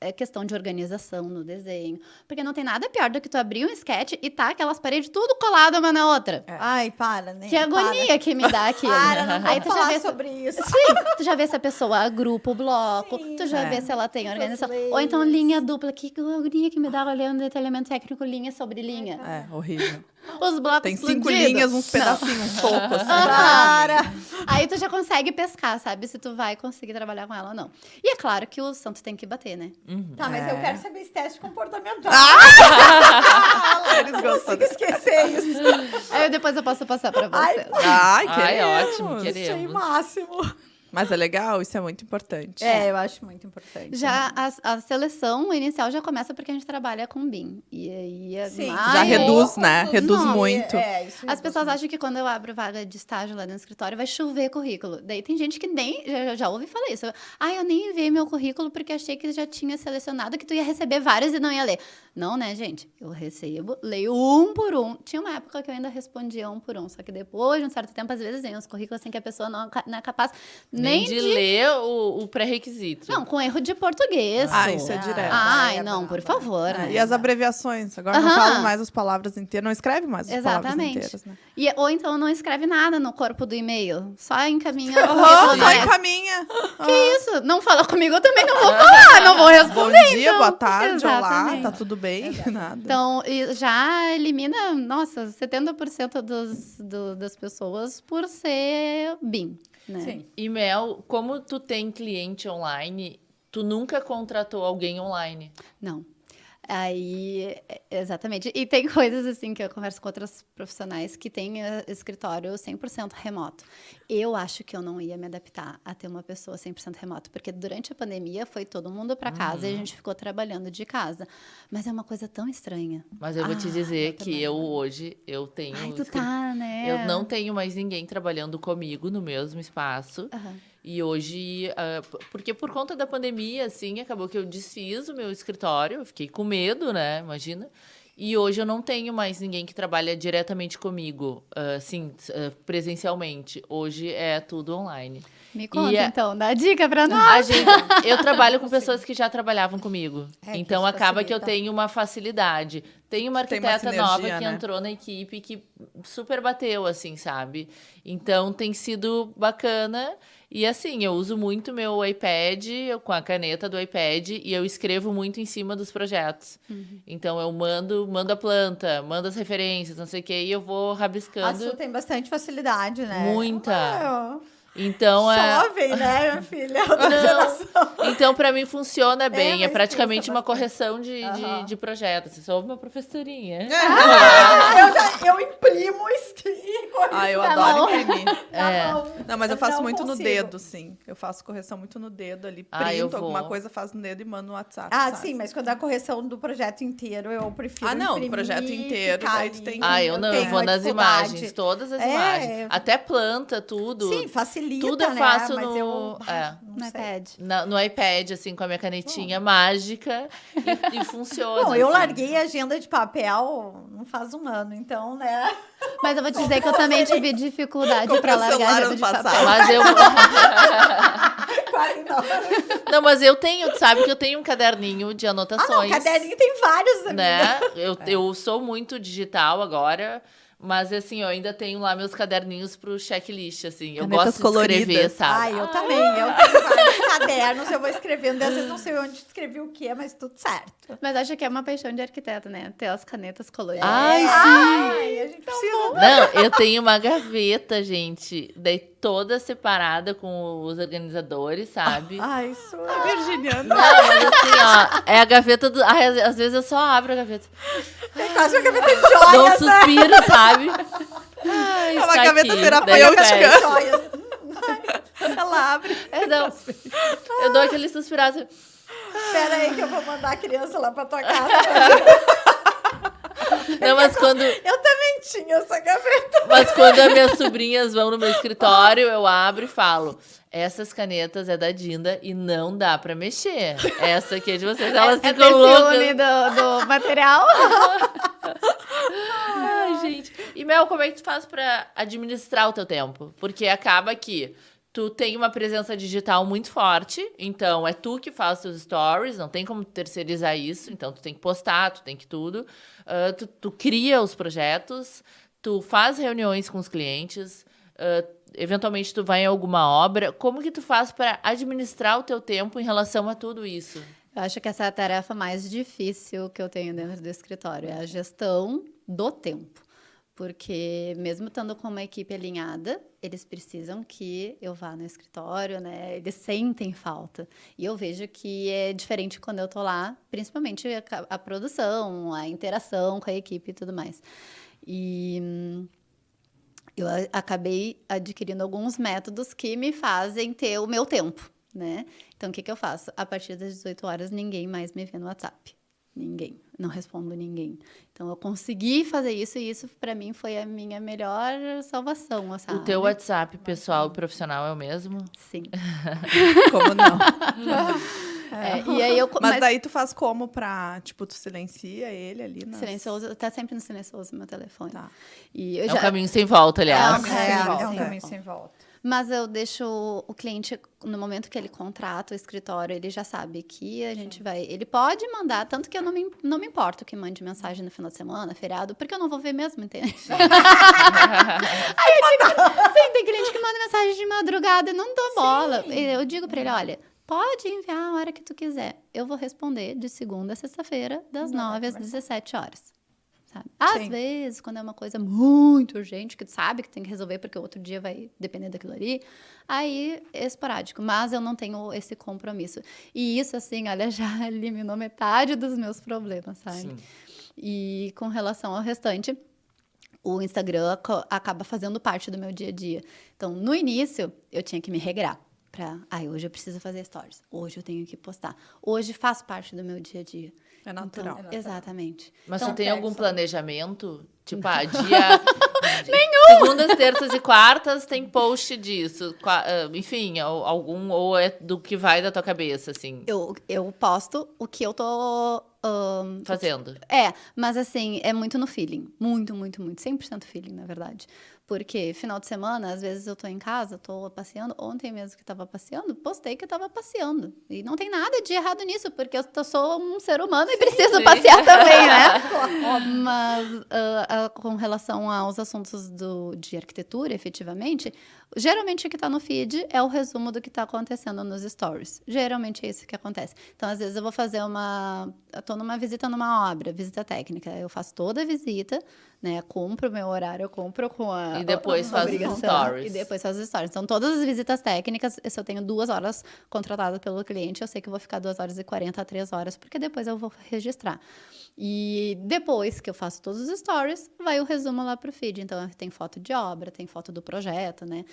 é questão de organização no desenho. Porque não tem nada pior do que tu abrir um sketch e tá aquelas paredes tudo colado uma na outra. Ai, para, né? Que agonia que me dá aquilo. Para, não Aí vamos tu já falar vê sobre isso. Sim, tu já vê se a pessoa agrupa o bloco, Sim, tu já vê se ela tem organização. leis. Ou então linha dupla, que agonia que me dá olhando detalhamento técnico, linha sobre linha. É, horrível. Os blocos Tem 5 explodidos. linhas, uns pedacinhos, uns tocos. Assim. Para. Aí tu já consegue pescar, sabe? Se tu vai conseguir trabalhar com ela ou não. E é claro que o santo tem que bater, né? Tá, mas eu quero saber esse teste comportamental. Eles Não gostam. consigo esquecer isso. Aí depois eu posso passar pra você. Ai, Ai, queremos. ótimo, Achei queremos. máximo. Mas é legal, isso é muito importante. Eu acho muito importante. Já a seleção inicial já começa porque a gente trabalha com BIM. E aí é Sim, Já reduz, né? Reduz Nossa. muito. Isso As pessoas acham que quando eu abro vaga de estágio lá no escritório vai chover currículo. Daí tem gente que nem já ouvi falar isso. Eu nem enviei meu currículo porque achei que já tinha selecionado, que tu ia receber vários e não ia ler. Não, né, gente? Eu recebo, leio um por um. Tinha uma época que eu ainda respondia um por um. Só que depois de um certo tempo, às vezes vem uns currículos assim que a pessoa não é capaz nem de ler o pré-requisito. Não, com erro de português. Isso é direto. Ai, não, por favor. né? E as abreviações? Agora não falo mais as palavras inteiras, não escreve mais as palavras Exatamente. inteiras, né? Ou então não escreve nada no corpo do e-mail. Só encaminha o Aham, currículo só direto. encaminha. Que isso? Não fala comigo, eu também não vou falar, não vou Bom responder. dia, então. boa tarde, olá, Exatamente. tá tudo bem? Nada. Então, e já elimina, nossa, 70% das pessoas por ser BIM, né? Sim. E Mel, como tu tem cliente online, tu nunca contratou alguém online. Não. Aí, exatamente. E tem coisas assim que eu converso com outros profissionais que têm escritório 100% remoto. Eu acho que eu não ia me adaptar a ter uma pessoa 100% remoto, porque durante a pandemia foi todo mundo para casa e a gente ficou trabalhando de casa. Mas é uma coisa tão estranha. Mas eu vou te dizer que hoje, eu tenho... Ai, tu tá, né? Eu não tenho mais ninguém trabalhando comigo no mesmo espaço. E hoje, porque por conta da pandemia, assim, acabou que eu desfiz o meu escritório, eu fiquei com medo, né, imagina. E hoje eu não tenho mais ninguém que trabalha diretamente comigo, assim, presencialmente. Hoje é tudo online. Me conta, então, dá dica pra nós. Eu trabalho com pessoas que já trabalhavam comigo. Então, acaba que eu tenho uma facilidade. Tem uma arquiteta nova que entrou na equipe que super bateu, assim, sabe? Então, tem sido bacana. E, assim, eu uso muito meu iPad, com a caneta do iPad, e eu escrevo muito em cima dos projetos. Então, eu mando a planta, mando as referências, não sei o quê, e eu vou rabiscando. A Su tem bastante facilidade, né? Muita. Então, Jovem, né, minha filha? Outra geração. Então, para mim, funciona bem. É mas praticamente pensa uma bastante. correção de projeto. Você sou uma professorinha. Eu imprimo e corrijo. Eu Tá adoro bom. imprimir. Não, mas eu faço não muito no consigo. dedo, sim. Eu faço correção muito no dedo ali. eu Printo alguma vou. coisa, faço no dedo e mando no WhatsApp. Ah, sabe? sim, mas quando é a correção do projeto inteiro, eu prefiro Não, do imprimir, projeto inteiro, ficar daí tu ali. tem Eu não, eu tenho vou uma nas dificuldade. imagens, todas as imagens. Até planta, tudo. Sim, facilita, Tudo eu né? faço Mas no- eu No não sei. iPad. No iPad, assim, com a minha canetinha mágica. E funciona. Bom, eu assim. larguei a agenda de papel não faz um ano, então, né? Mas eu vou te dizer que eu também tive dificuldade Comprei pra o largar a celular agenda ano de passado. papel. Mas eu... Quase não. Não, mas eu tenho, sabe que eu tenho um caderninho de Ah, anotações. não, caderninho tem vários, amiga. Né? Eu sou muito digital agora, mas assim, eu ainda tenho lá meus caderninhos pro checklist, assim. Eu Canetas gosto de escrever, coloridas. sabe? Eu também. Eu tenho vários cadernos, eu vou escrevendo. Às vezes não sei onde escrevi o quê, mas tudo certo. Mas acho que é uma paixão de arquiteto, né? Ter as canetas coloridas. Ai, sim! Ai, a gente precisa. Não, eu tenho uma gaveta, gente, daí toda separada com os organizadores, sabe? Ai, sou virginiana. Não, mas assim, ó, é a gaveta do... Ai, às vezes eu só abro a gaveta. É quase uma gaveta de Dou um joias, né? suspiro, sabe? Ai, É uma está gaveta aqui. terapêutica. Daí eu pego. Joias. Ela abre. Não, eu dou aquele suspirado. Espera aí que eu vou mandar a criança lá pra tua casa. Não, mas quando... Eu também tinha essa gaveta. Mas quando as minhas sobrinhas vão no meu escritório, eu abro e falo: essas canetas é da Dinda e não dá pra mexer. Essa aqui é de vocês. Elas É ficam loucas. ciúme do material. Ai, gente. E, Mel, como é que tu faz pra administrar o teu tempo? Porque acaba que tu tem uma presença digital muito forte, então é tu que faz os teus stories, não tem como terceirizar isso, então tu tem que postar, tu tem que tudo. Tu cria os projetos, tu faz reuniões com os clientes, eventualmente tu vai em alguma obra. Como que tu faz para administrar o teu tempo em relação a tudo isso? Eu acho que essa é a tarefa mais difícil que eu tenho dentro do escritório, é a gestão do tempo. Porque mesmo estando com uma equipe alinhada, eles precisam que eu vá no escritório, né? Eles sentem falta. E eu vejo que é diferente quando eu tô lá, principalmente a produção, a interação com a equipe e tudo mais. E eu acabei adquirindo alguns métodos que me fazem ter o meu tempo, né? Então, o que eu faço? A partir das 18 horas, ninguém mais me vê no WhatsApp. Ninguém. Não respondo ninguém. Então, eu consegui fazer isso e isso, para mim, foi a minha melhor salvação, sabe? O teu WhatsApp pessoal e profissional é o mesmo? Sim. Como não? E aí eu... Mas daí tu faz como pra, tipo, tu silencia ele ali? Silencioso, tá sempre no silencioso meu telefone. Tá. E eu É um caminho sem volta, aliás. É um Sim. caminho sem volta. Mas eu deixo o cliente, no momento que ele contrata o escritório, ele já sabe que a gente vai... Ele pode mandar, tanto que eu não me importo que mande mensagem no final de semana, feriado, porque eu não vou ver mesmo, entende? Sim, tem cliente que manda mensagem de madrugada e não dou bola. Eu digo pra ele, olha, pode enviar a hora que tu quiser. Eu vou responder de segunda a sexta-feira, das 9 às 17 horas. sabe? Às Sim. vezes, quando é uma coisa muito urgente, que tu sabe que tem que resolver porque o outro dia vai depender daquilo ali, aí é esporádico. Mas eu não tenho esse compromisso. E isso, assim, olha, já eliminou metade dos meus problemas, sabe? Sim. E com relação ao restante, o Instagram acaba fazendo parte do meu dia a dia. Então, no início, eu tinha que me regrar. Hoje eu preciso fazer stories. Hoje eu tenho que postar. Hoje faz parte do meu dia a dia. É natural. Então, exatamente. Mas Então, tu tem algum só. planejamento? Tipo, dia... Nenhum! Segundas, terças e quartas tem post disso. Enfim, algum... Ou é do que vai da tua cabeça, assim, eu posto o que eu tô... fazendo. Mas assim, é muito no feeling. Muito, muito, muito. 100% feeling, na verdade. Porque final de semana, às vezes eu tô em casa, tô passeando. Ontem mesmo que tava passeando, postei que eu tava passeando. E não tem nada de errado nisso, porque eu sou um ser humano e preciso passear também, né? Mas com relação aos assuntos de arquitetura, efetivamente, geralmente o que tá no feed é o resumo do que tá acontecendo nos stories. Geralmente é isso que acontece. Então, às vezes eu vou fazer eu tô numa visita numa obra, visita técnica. Eu faço toda a visita, né? Cumpro o meu horário, eu cumpro com a E depois faz os obrigação. stories. E depois faz os stories. Então, todas as visitas técnicas, se eu tenho 2 horas contratadas pelo cliente, eu sei que eu vou ficar 2 horas e 40 a 3 horas, porque depois eu vou registrar. E depois que eu faço todos os stories, vai o resumo lá pro feed. Então, tem foto de obra, tem foto do projeto, né?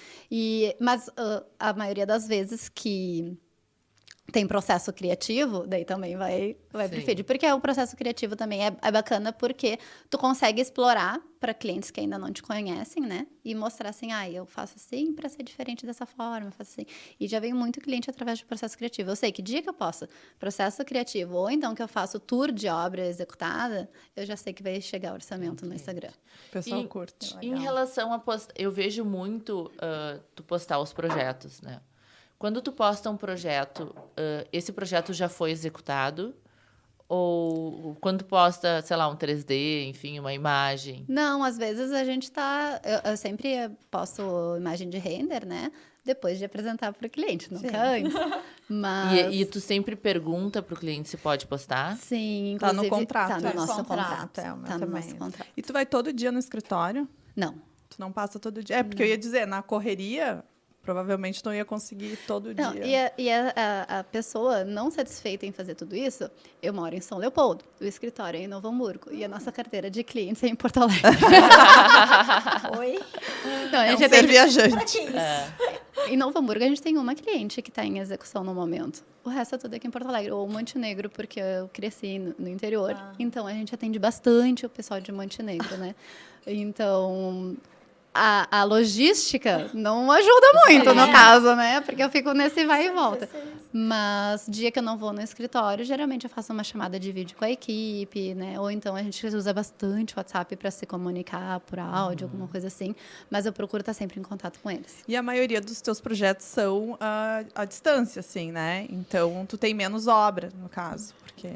Mas a maioria das vezes que tem processo criativo, daí também vai pro feed. Porque o processo criativo também é bacana porque tu consegue explorar para clientes que ainda não te conhecem, né? E mostrar assim, eu faço assim para ser diferente dessa forma, eu faço assim. E já vem muito cliente através do processo criativo. Eu sei que dia que eu posso processo criativo ou então que eu faço tour de obra executada, eu já sei que vai chegar o orçamento no Instagram. O pessoal curte. Em relação a eu vejo muito tu postar os projetos, né? Quando tu posta um projeto, esse projeto já foi executado? Ou quando tu posta, sei lá, um 3D, enfim, uma imagem? Não, às vezes a gente tá... Eu sempre posto imagem de render, né? Depois de apresentar para o cliente, nunca antes. Mas... E tu sempre pergunta para o cliente se pode postar? Sim, Tá inclusive... no contrato. Tá no nosso Contrato, contrato. é o meu Tá no também. nosso contrato. E tu vai todo dia no escritório? Não. Tu não passa todo dia? É, porque eu ia dizer, na correria, provavelmente não ia conseguir ir todo Não, dia. e a pessoa não satisfeita em fazer tudo isso, eu moro em São Leopoldo, o escritório é em Novo Hamburgo e a nossa carteira de clientes é em Porto Alegre. Oi? Não, a É um gente ser tem... viajante. Em Novo Hamburgo, a gente tem uma cliente que está em execução no momento. O resto é tudo aqui em Porto Alegre. Ou Montenegro, porque eu cresci no interior. Então, a gente atende bastante o pessoal de Montenegro, né? Então... A logística não ajuda muito, no caso, né? Porque eu fico nesse vai e volta. Mas, dia que eu não vou no escritório, geralmente eu faço uma chamada de vídeo com a equipe, né? Ou então a gente usa bastante o WhatsApp para se comunicar por áudio, alguma coisa assim. Mas eu procuro estar sempre em contato com eles. E a maioria dos teus projetos são à distância, assim, né? Então, tu tem menos obra, no caso, porque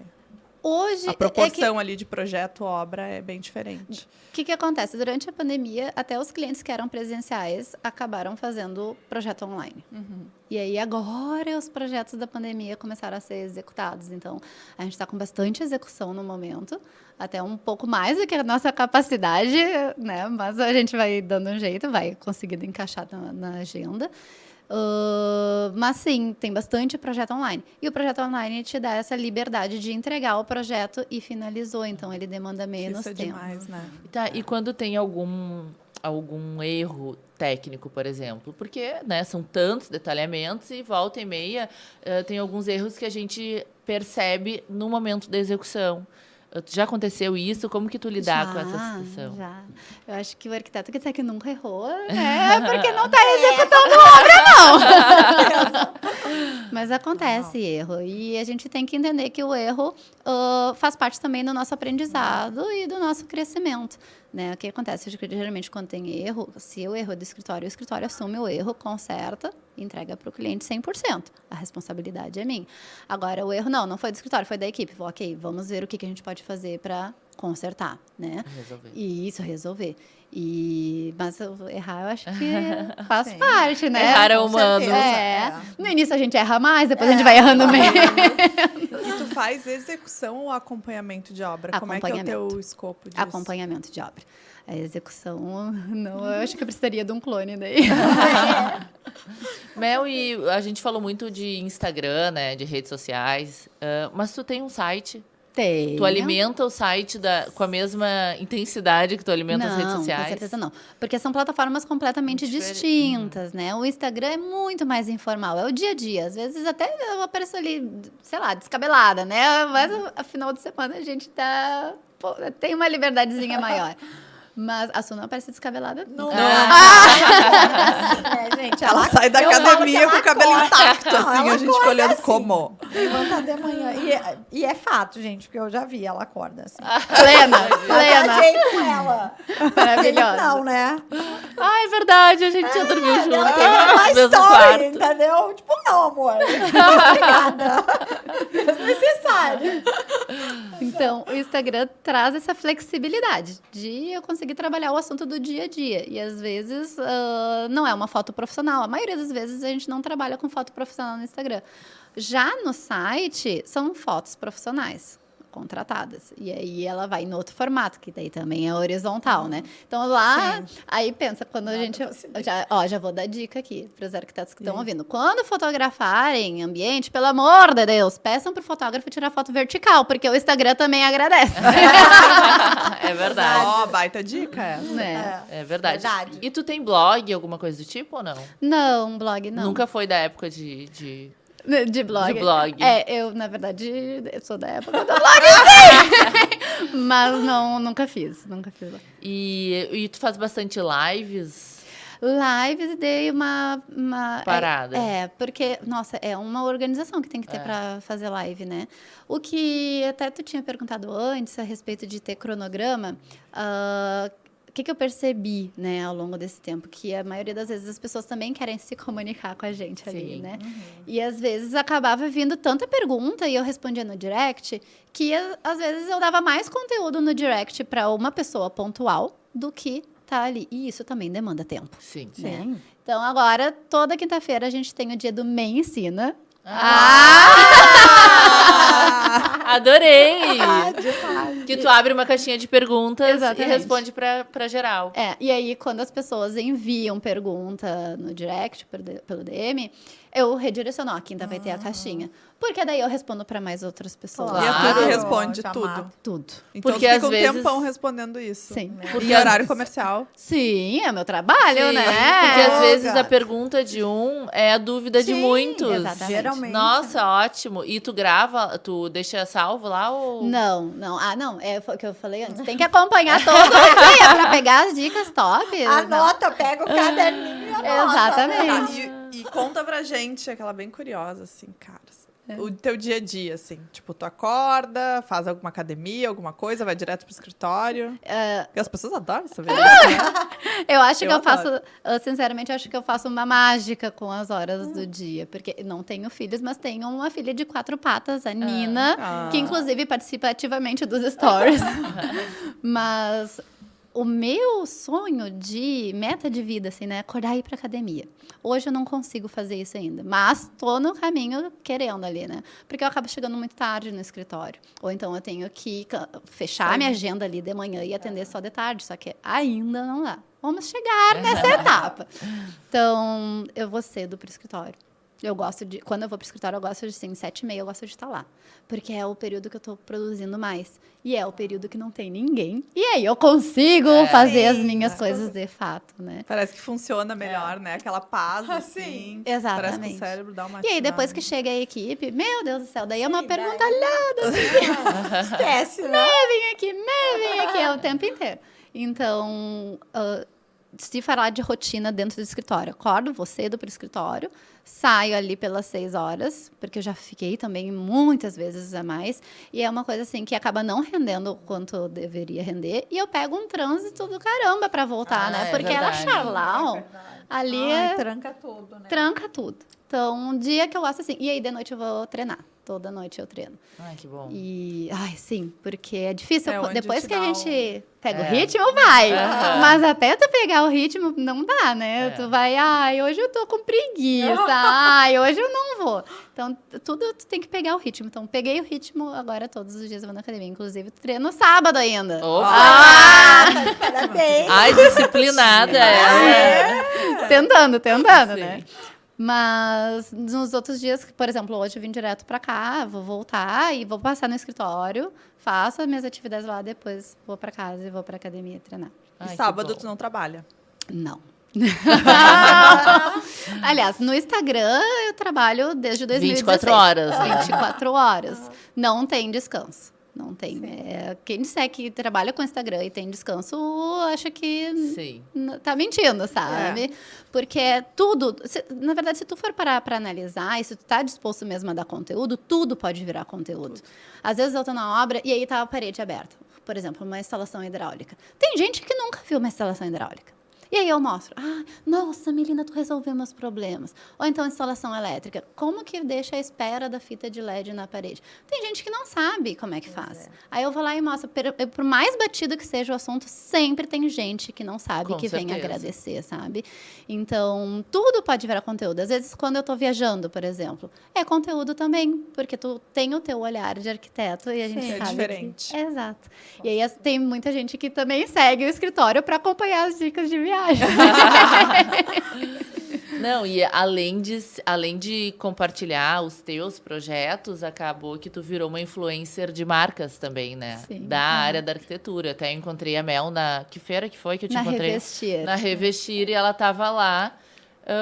Hoje, a proporção ali de projeto-obra é bem diferente. O que acontece? Durante a pandemia, até os clientes que eram presenciais acabaram fazendo projeto online. E aí, agora, os projetos da pandemia começaram a ser executados. Então, a gente está com bastante execução no momento, até um pouco mais do que a nossa capacidade, né? Mas a gente vai dando um jeito, vai conseguindo encaixar na agenda. Mas sim, tem bastante projeto online. E o projeto online te dá essa liberdade de entregar o projeto e finalizou. Então, ele demanda menos Isso é tempo. demais, né? Tá, e quando tem algum erro técnico, por exemplo? Porque, né, são tantos detalhamentos e volta e meia tem alguns erros que a gente percebe no momento da execução. Já aconteceu isso? Como que tu lidar com essa situação? Já. Eu acho que o arquiteto que disser que nunca errou porque não está executando obra, não. Mas acontece erro. E a gente tem que entender que o erro faz parte também do nosso aprendizado e do nosso crescimento. Né? O que acontece? Geralmente, quando tem erro, se o erro é do escritório, o escritório assume o erro, conserta e entrega para o cliente 100%. A responsabilidade é minha. Agora, o erro não foi do escritório, foi da equipe. Ok, vamos ver o que a gente pode fazer para consertar, né? Resolver. E isso, resolver. Mas errar, eu acho que faz parte, né? Errar é humano. No início a gente erra mais, depois a gente vai errando menos. E tu faz execução ou acompanhamento de obra? Como é que é o teu escopo disso? Acompanhamento de obra. A execução, não, eu acho que eu precisaria de um clone daí. Mel, e a gente falou muito de Instagram, né? De redes sociais. Mas tu tem um site? Tem. Tu alimenta o site com a mesma intensidade que tu alimenta as redes sociais? Não, com certeza não. Porque são plataformas completamente distintas, né? O Instagram é muito mais informal, é o dia a dia. Às vezes até eu apareço ali, sei lá, descabelada, né? Mas a final de semana a gente tem uma liberdadezinha maior. Mas a Su não aparece descabelada. Não. Gente, Ela sai da academia com o cabelo intacto, assim, a gente olhando assim, como. Levanta de manhã. E é fato, gente, porque eu já vi, ela acorda assim. Plena. Viajei com ela. Maravilhosa. Ele não, né? Ah, é verdade, a gente já dormiu junto. Uma No mesmo story, quarto. entendeu? Tipo, não, amor. Obrigada. Desnecessário. Então, o Instagram traz essa flexibilidade de eu conseguir trabalhar o assunto do dia a dia. E, às vezes, não é uma foto profissional. A maioria das vezes, a gente não trabalha com foto profissional no Instagram. Já no site, são fotos profissionais contratadas. E aí, ela vai em outro formato, que daí também é horizontal, né? Então, lá, aí pensa, quando a gente... Já vou dar dica aqui para os arquitetos que estão ouvindo. Quando fotografarem ambiente, pelo amor de Deus, peçam para o fotógrafo tirar foto vertical, porque o Instagram também agradece. É verdade. Ó, baita dica essa. É verdade. E tu tem blog, alguma coisa do tipo ou não? Não, blog não. Nunca foi da época de blog. De blog. Eu, na verdade, eu sou da época do blog, sim! Mas nunca fiz lá. E tu faz bastante lives? Lives e dei uma parada. Porque, nossa, é uma organização que tem que ter para fazer live, né? O que até tu tinha perguntado antes a respeito de ter cronograma, o que eu percebi, né, ao longo desse tempo? Que a maioria das vezes as pessoas também querem se comunicar com a gente ali, né? E às vezes acabava vindo tanta pergunta e eu respondia no direct que às vezes eu dava mais conteúdo no direct para uma pessoa pontual do que tá ali. E isso também demanda tempo. Sim. Né? Então agora, toda quinta-feira a gente tem o dia do MEI Ensina. Adorei! Demais. Que tu abre uma caixinha de perguntas Exatamente. e responde pra geral. E aí, quando as pessoas enviam pergunta no direct, pelo DM, eu redireciono. A quinta vai ter a caixinha. Porque daí eu respondo para mais outras pessoas. E a Claro. Tudo responde Chamado. tudo. Tudo. Então Porque tu fica às um vezes- tempão respondendo isso. Sim. E horário comercial. Sim, é meu trabalho, Sim, né? Porque às Oh, vezes a gata. pergunta de um é a dúvida de Sim, muitos. exatamente. Geralmente. Nossa, ótimo. E tu grava, tu deixa salvo lá ou... Não. Não. É o que eu falei antes. Tem que acompanhar todo dia para pegar as dicas top. Anota, pega o caderninho e anota. Exatamente. E conta pra gente, aquela bem curiosa, assim, cara. O teu dia a dia, assim. Tipo, tu acorda, faz alguma academia, alguma coisa, vai direto pro escritório. Porque as pessoas adoram saber isso, né? Eu acho que eu adoro. faço, sinceramente, eu acho que eu faço uma mágica com as horas do dia. Porque não tenho filhos, mas tenho uma filha de 4 patas, a Nina, que inclusive participa ativamente dos stories. Mas o meu sonho de meta de vida, assim, né? É acordar e ir pra academia. Hoje eu não consigo fazer isso ainda, mas tô no caminho querendo ali, né? Porque eu acabo chegando muito tarde no escritório. Ou então eu tenho que fechar minha agenda ali de manhã e atender só de tarde, só que ainda não dá. Vamos chegar nessa etapa. Então, eu vou cedo pro escritório. Quando eu vou pro escritório, eu gosto de, assim, 7h30, eu gosto de estar lá. Porque é o período que eu tô produzindo mais. E é o período que não tem ninguém. E aí eu consigo fazer as minhas coisas de fato, né? Parece que funciona melhor, né? Aquela paz, assim. Exatamente. Parece que o cérebro dá uma E aí, depois ativada. que chega a equipe, meu Deus do céu, daí é uma pergunta Esquece, né? vem aqui, é o tempo inteiro. Então, se falar de rotina dentro do escritório, acordo, vou cedo para o escritório, saio ali pelas 6 horas, porque eu já fiquei também muitas vezes a mais, e é uma coisa assim que acaba não rendendo o quanto deveria render, e eu pego um trânsito do caramba para voltar, né? É Porque ela verdade. Charlau, ali Ai, tranca tudo, né? tranca tudo. Então, um dia que eu gosto assim, e aí de noite eu vou treinar. Toda noite eu treino. Ai, que bom. E, sim, porque é difícil. É onde Depois te que a dá gente pega o ritmo, vai. Mas até tu pegar o ritmo, não dá, né? Tu vai, hoje eu tô com preguiça. Hoje eu não vou. Então, tudo tu tem que pegar o ritmo. Então, peguei o ritmo, agora todos os dias eu vou na academia. Inclusive, treino no sábado ainda. Opa! Parabéns! Ai, disciplinada ela. Tentando, Sim. né? Mas nos outros dias, por exemplo, hoje eu vim direto pra cá, vou voltar e vou passar no escritório, faço as minhas atividades lá, depois vou pra casa e vou pra academia treinar. E Ai, que sábado bom. tu não trabalha. Não. Aliás, no Instagram eu trabalho desde 2016. 24 horas, né? 24 horas. Não tem descanso. Não tem. Quem disser que trabalha com Instagram e tem descanso, acha que Sim. tá mentindo, sabe? Porque tudo... na verdade, se tu for parar pra analisar, e se tu tá disposto mesmo a dar conteúdo, tudo pode virar conteúdo. Às vezes eu tô na obra e aí tá a parede aberta. Por exemplo, uma instalação hidráulica. Tem gente que nunca viu uma instalação hidráulica. E aí eu mostro, nossa, Melina, tu resolveu meus problemas. Ou então instalação elétrica, como que deixa a espera da fita de LED na parede? Tem gente que não sabe como é que faz. Aí eu vou lá e mostro, por mais batido que seja o assunto, sempre tem gente que não sabe, Com que vem certeza. agradecer, sabe? Então, tudo pode virar conteúdo. Às vezes, quando eu tô viajando, por exemplo, é conteúdo também, porque tu tem o teu olhar de arquiteto e a gente É sabe diferente. Exato. E aí tem muita gente que também segue o escritório para acompanhar as dicas de viagem. Não, e além de compartilhar os teus projetos, acabou que tu virou uma influencer de marcas também, né? Sim. Da área da arquitetura. Até encontrei a Mel que feira que foi que eu te Na encontrei? Revestir. Na Revestir, e ela tava lá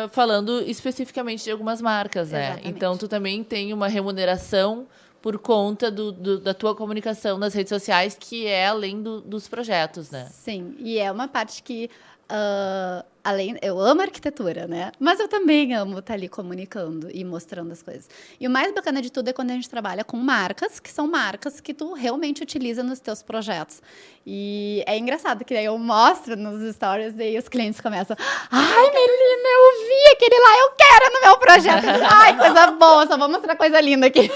falando especificamente de algumas marcas, né? Exatamente. Então, tu também tem uma remuneração por conta da tua comunicação nas redes sociais, que é além dos projetos, né? Sim, e é uma parte que eu amo arquitetura, né? Mas eu também amo estar ali comunicando e mostrando as coisas. E o mais bacana de tudo é quando a gente trabalha com marcas, que são marcas que tu realmente utiliza nos teus projetos. E é engraçado que daí eu mostro nos stories e aí os clientes começam, ai, Melina, eu vi aquele lá, eu quero no meu projeto. Ai, coisa boa, só vou mostrar coisa linda aqui.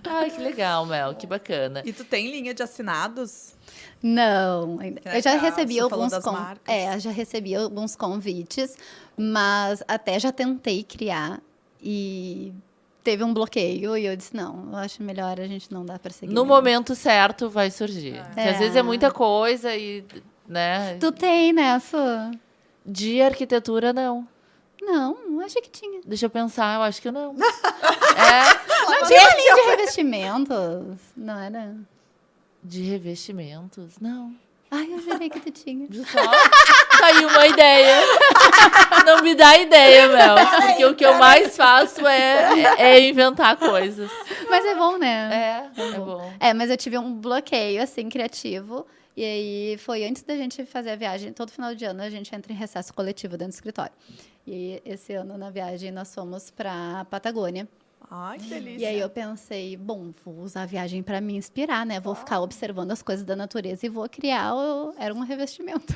Ai, que legal, Mel, que bacana. E tu tem linha de assinados? Não, ainda. Eu já recebi Você falou alguns das marcas. já recebi alguns convites, mas até já tentei criar e teve um bloqueio e eu disse não, eu acho melhor a gente não dar prosseguimento. No momento certo vai surgir. Porque às vezes é muita coisa e, né? Tu tem nessa? De arquitetura, não. Não, achei que tinha. Deixa eu pensar, eu acho que não. Não tinha uma linha de revestimentos, não era? De revestimentos, não. Ai, eu jurei que tu tinha. Só tá aí uma ideia. Não me dá ideia, Mel. Porque o que eu mais faço é inventar coisas. Mas é bom, né? É bom. Mas eu tive um bloqueio, assim, criativo. E aí, foi antes da gente fazer a viagem. Todo final de ano, a gente entra em recesso coletivo dentro do escritório. E esse ano, na viagem, nós fomos pra Patagônia. Ai, que delícia. E aí eu pensei, bom, vou usar a viagem para me inspirar, né? Vou ficar observando as coisas da natureza e vou criar era um revestimento.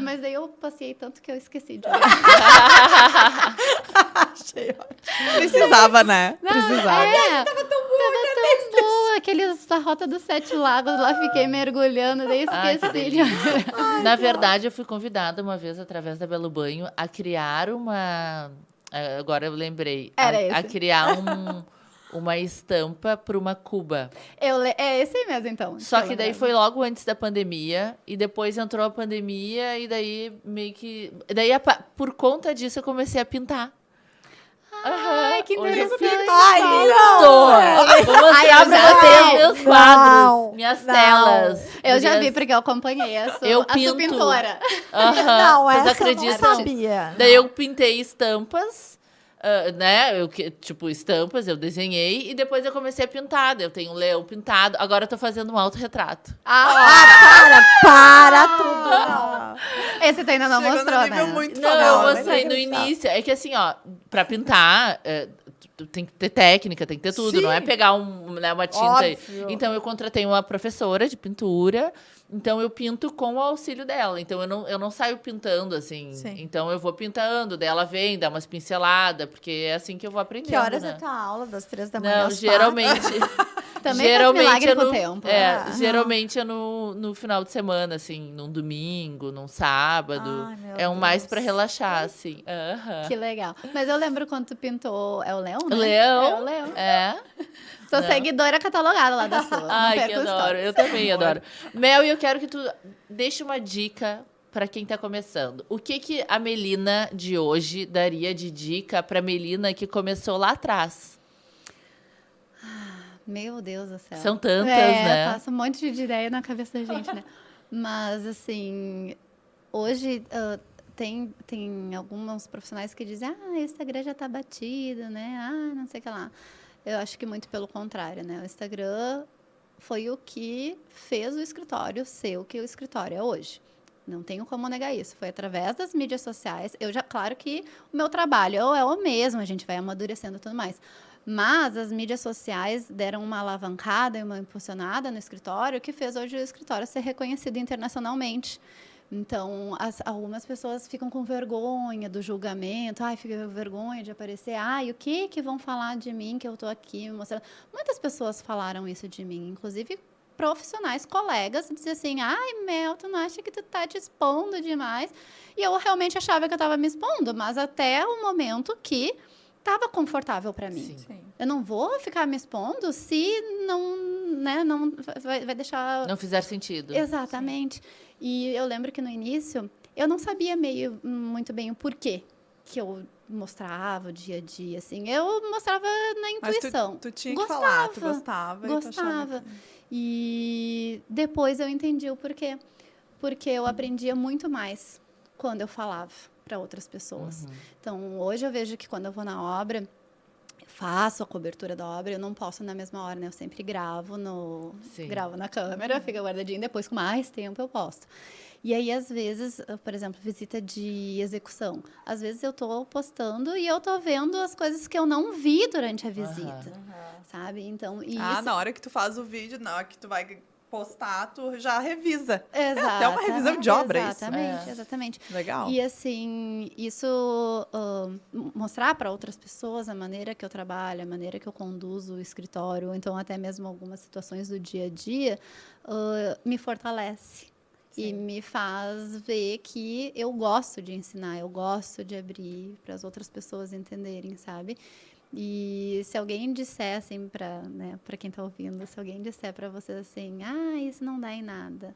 Mas daí eu passei tanto que eu esqueci de olhar. Achei ótimo. Precisava, né? Precisava. Tava tão boa. A rota dos 7 lagos lá, fiquei mergulhando, daí Ai, que esqueci de delícia. Na verdade, eu fui convidada uma vez, através da Belo Banho, a criar uma... Agora eu lembrei. A criar uma estampa para uma cuba. É esse aí mesmo, então. Só que daí foi logo antes da pandemia. E depois entrou a pandemia. E daí meio que... Daí, por conta disso, eu comecei a pintar. Ai, que Hoje eu interessante. Ai, não! Vou mostrar pra vocês meus quadros, minhas telas. Eu já vi, porque eu acompanhei a Eu sua pinto. pintora. Não, Vocês essa acreditam? eu não sabia. Daí eu pintei estampas, né? Tipo, estampas, eu desenhei. E depois eu comecei a pintar. Eu tenho um leão pintado. Agora eu tô fazendo um autorretrato. Para tudo. Não. Esse tu ainda não Chegou mostrou, no nível né? muito Não, famoso. eu mostrei no início. É que assim, ó, pra pintar, tem que ter técnica, tem que ter tudo. Sim. Não é pegar uma tinta. Óbvio. Então, eu contratei uma professora de pintura. Então, eu pinto com o auxílio dela. Então, eu não saio pintando, assim. Sim. Então, eu vou pintando. Daí, ela vem, dá umas pinceladas. Porque é assim que eu vou aprendendo, Que horas né? é tua aula? Das 3 da manhã Não, às geralmente... Também faz milagre com o tempo. Geralmente é no final de semana, assim, num domingo, num sábado. Ai, meu É mais Deus. pra relaxar, assim. Aham. Que legal. Mas eu lembro quando tu pintou... É o Leão, né? Leão. É o Leão. É. Sou Não. seguidora catalogada lá da sua. Não Ai, que perco adoro. stories. Eu também adoro. Mel, e eu quero que tu deixe uma dica pra quem tá começando. O que a Melina de hoje daria de dica pra Melina que começou lá atrás? Meu Deus do céu. São tantas, né? Passa um monte de ideia na cabeça da gente, né? Mas, assim, hoje tem alguns profissionais que dizem, o Instagram já tá batido, né? Não sei o que lá. Eu acho que muito pelo contrário, né? O Instagram foi o que fez o escritório ser o que o escritório é hoje. Não tenho como negar isso. Foi através das mídias sociais. Claro que o meu trabalho é o mesmo, a gente vai amadurecendo e tudo mais. Mas as mídias sociais deram uma alavancada e uma impulsionada no escritório que fez hoje o escritório ser reconhecido internacionalmente. Então, algumas pessoas ficam com vergonha do julgamento. Fica com vergonha de aparecer. O que vão falar de mim que eu estou aqui me mostrando? Muitas pessoas falaram isso de mim, inclusive profissionais, colegas, diziam assim, Mel, tu não acha que tu tá te expondo demais? E eu realmente achava que eu estava me expondo, mas até o momento que estava confortável para mim. Sim. Eu não vou ficar me expondo se não vai deixar... Não fizer sentido. Exatamente. Sim. E eu lembro que no início, eu não sabia muito bem o porquê que eu mostrava o dia a dia, assim. Eu mostrava na intuição. Mas tu tinha que falar, tu gostava. Gostava. E depois eu entendi o porquê. Porque eu aprendia muito mais quando eu falava para outras pessoas. Uhum. Então, hoje eu vejo que quando eu vou na obra, faço a cobertura da obra, eu não posto na mesma hora, né? Eu sempre gravo na câmera, fica guardadinho, depois com mais tempo eu posto. E aí, às vezes, por exemplo, visita de execução. Às vezes eu tô postando e eu tô vendo as coisas que eu não vi durante a visita, sabe? Então, na hora que tu faz o vídeo, na hora que tu vai postar, tu já revisa. Exato. É até uma revisão de obra, Exatamente. Legal. E assim, isso mostrar para outras pessoas a maneira que eu trabalho, a maneira que eu conduzo o escritório, ou então até mesmo algumas situações do dia a dia, me fortalece. Sim. E me faz ver que eu gosto de ensinar, eu gosto de abrir para as outras pessoas entenderem, sabe? E se alguém disser, assim, para quem está ouvindo, se alguém disser para você assim, isso não dá em nada,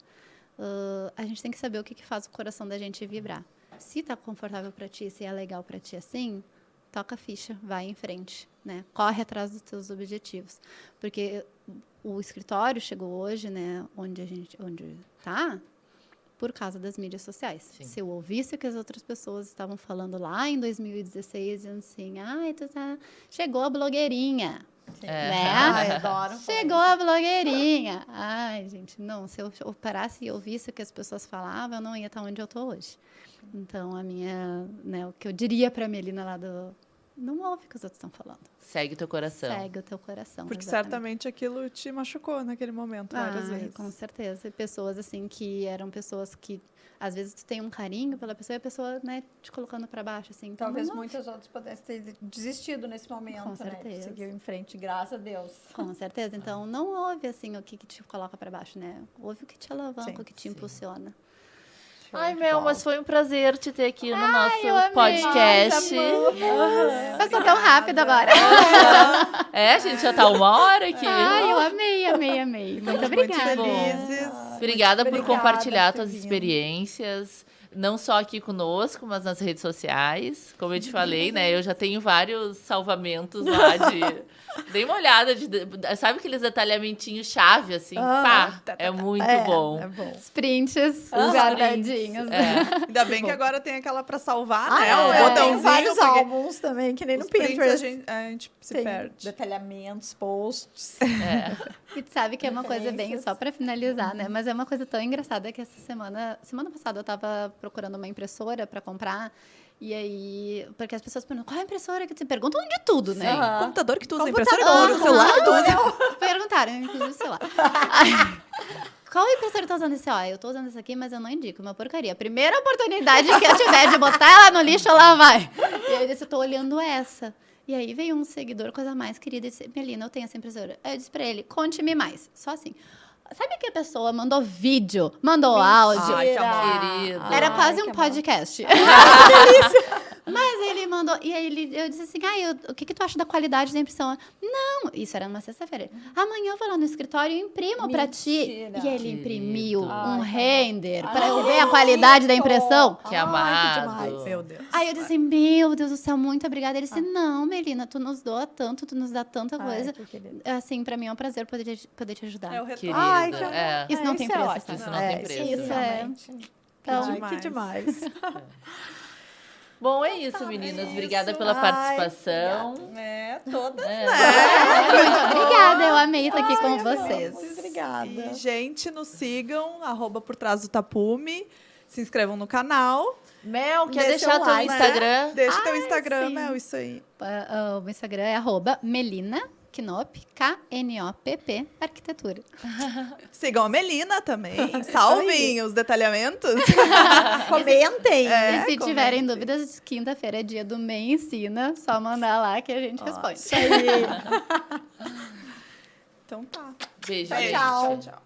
a gente tem que saber o que faz o coração da gente vibrar. Se está confortável para ti, se é legal para ti assim, toca a ficha, vai em frente, né? Corre atrás dos teus objetivos. Porque o escritório chegou hoje, né, onde está, por causa das mídias sociais. Sim. Se eu ouvisse o que as outras pessoas estavam falando lá em 2016, dizendo assim, chegou a blogueirinha. Né? Adoro. Chegou a blogueirinha. Gente, não, se eu parasse e ouvisse o que as pessoas falavam, eu não ia estar onde eu estou hoje. Então, o que eu diria para a Melina lá não ouve o que os outros estão falando. Segue o teu coração. Segue o teu coração. Porque exatamente. Certamente aquilo te machucou naquele momento várias vezes. Com certeza. E pessoas assim que eram pessoas que às vezes tu tem um carinho pela pessoa e a pessoa, né, te colocando para baixo assim. Então, talvez muitas outras pudessem ter desistido nesse momento, com certeza. Né? Seguiu em frente, graças a Deus. Com certeza. Então não ouve assim o que te coloca para baixo, né? Ouve o que te alavanca, o que te impulsiona. Mel, mas foi um prazer te ter aqui no nosso podcast. Passou tão rápido agora. A gente já tá 1 hora aqui. Eu amei. Muito obrigada. Muito felizes. Obrigada por compartilhar tuas experiências. Não só aqui conosco, mas nas redes sociais. Como eu te falei, né? Eu já tenho vários salvamentos lá de... Dei uma olhada, sabe aqueles detalhamentinhos chave, assim? É muito bom. É bom. Os prints guardadinhos. Ainda bem que agora tem aquela pra salvar, né? O botãozinho. Tem vários álbuns também, que nem no Pinterest. A gente se tem perde. Detalhamentos, posts. E tu sabe que é uma coisa bem, só pra finalizar, né? Mas é uma coisa tão engraçada que semana passada eu tava procurando uma impressora pra comprar E aí, porque as pessoas perguntam, qual é a impressora que você perguntam de tudo, né? O computador que tu usa, a Computador, impressora que tu usa, o celular que tu usa. Perguntaram, inclusive, sei lá. Aí, qual impressora eu tô usando esse? Ó, eu tô usando esse aqui, mas eu não indico, uma porcaria. A primeira oportunidade que eu tiver de botar ela no lixo, ela vai. E aí eu disse, eu tô olhando essa. E aí veio um seguidor, coisa mais querida, e disse, Melina, eu tenho essa impressora. Aí eu disse pra ele, conte-me mais. Só assim. Sabe que a pessoa mandou vídeo, mandou áudio? Ai, que amor. Querido. Era quase que um amor. podcast. Mas ele mandou. E aí eu disse assim: o que tu acha da qualidade da impressão? Não, isso era numa sexta-feira. Amanhã eu vou lá no escritório e imprimo pra ti. Mentira. E ele Querido. imprimiu Ai, um que render amor. pra eu Ai, ver a qualidade da bonito. impressão. Que Ai, amado. demais. Meu Deus. Aí eu disse assim, meu Deus do céu, muito obrigada. Ele disse, não, Melina, tu nos doa tanto, tu nos dá tanta Ai, coisa. que querido. Assim, pra mim é um prazer poder te ajudar. É o retorno. Querido. Ai, que amor. É. Isso não tem Isso é preço, ótimo. tá? Isso não tem preço. Isso é. realmente. Então, Ai, demais. que demais. Bom, é isso, meninas. Obrigada pela Ai, participação. É, toda. muito obrigada, eu amei estar aqui com vocês. Obrigada. E, gente, nos sigam, @por trás do tapume. Se inscrevam no canal. Mel, quer Dê deixar seu teu like, Instagram? Deixa teu Instagram, sim. Mel, isso aí. O meu Instagram é @Melina Knopp, Knopp, arquitetura. Sigam a Melina também. Salvem os detalhamentos. Comentem. E se comentem. tiverem dúvidas, quinta-feira é dia do Me Ensina, só mandar lá que a gente responde. Isso aí. Então tá. Beijo, Beijo. gente. Tchau. Tchau.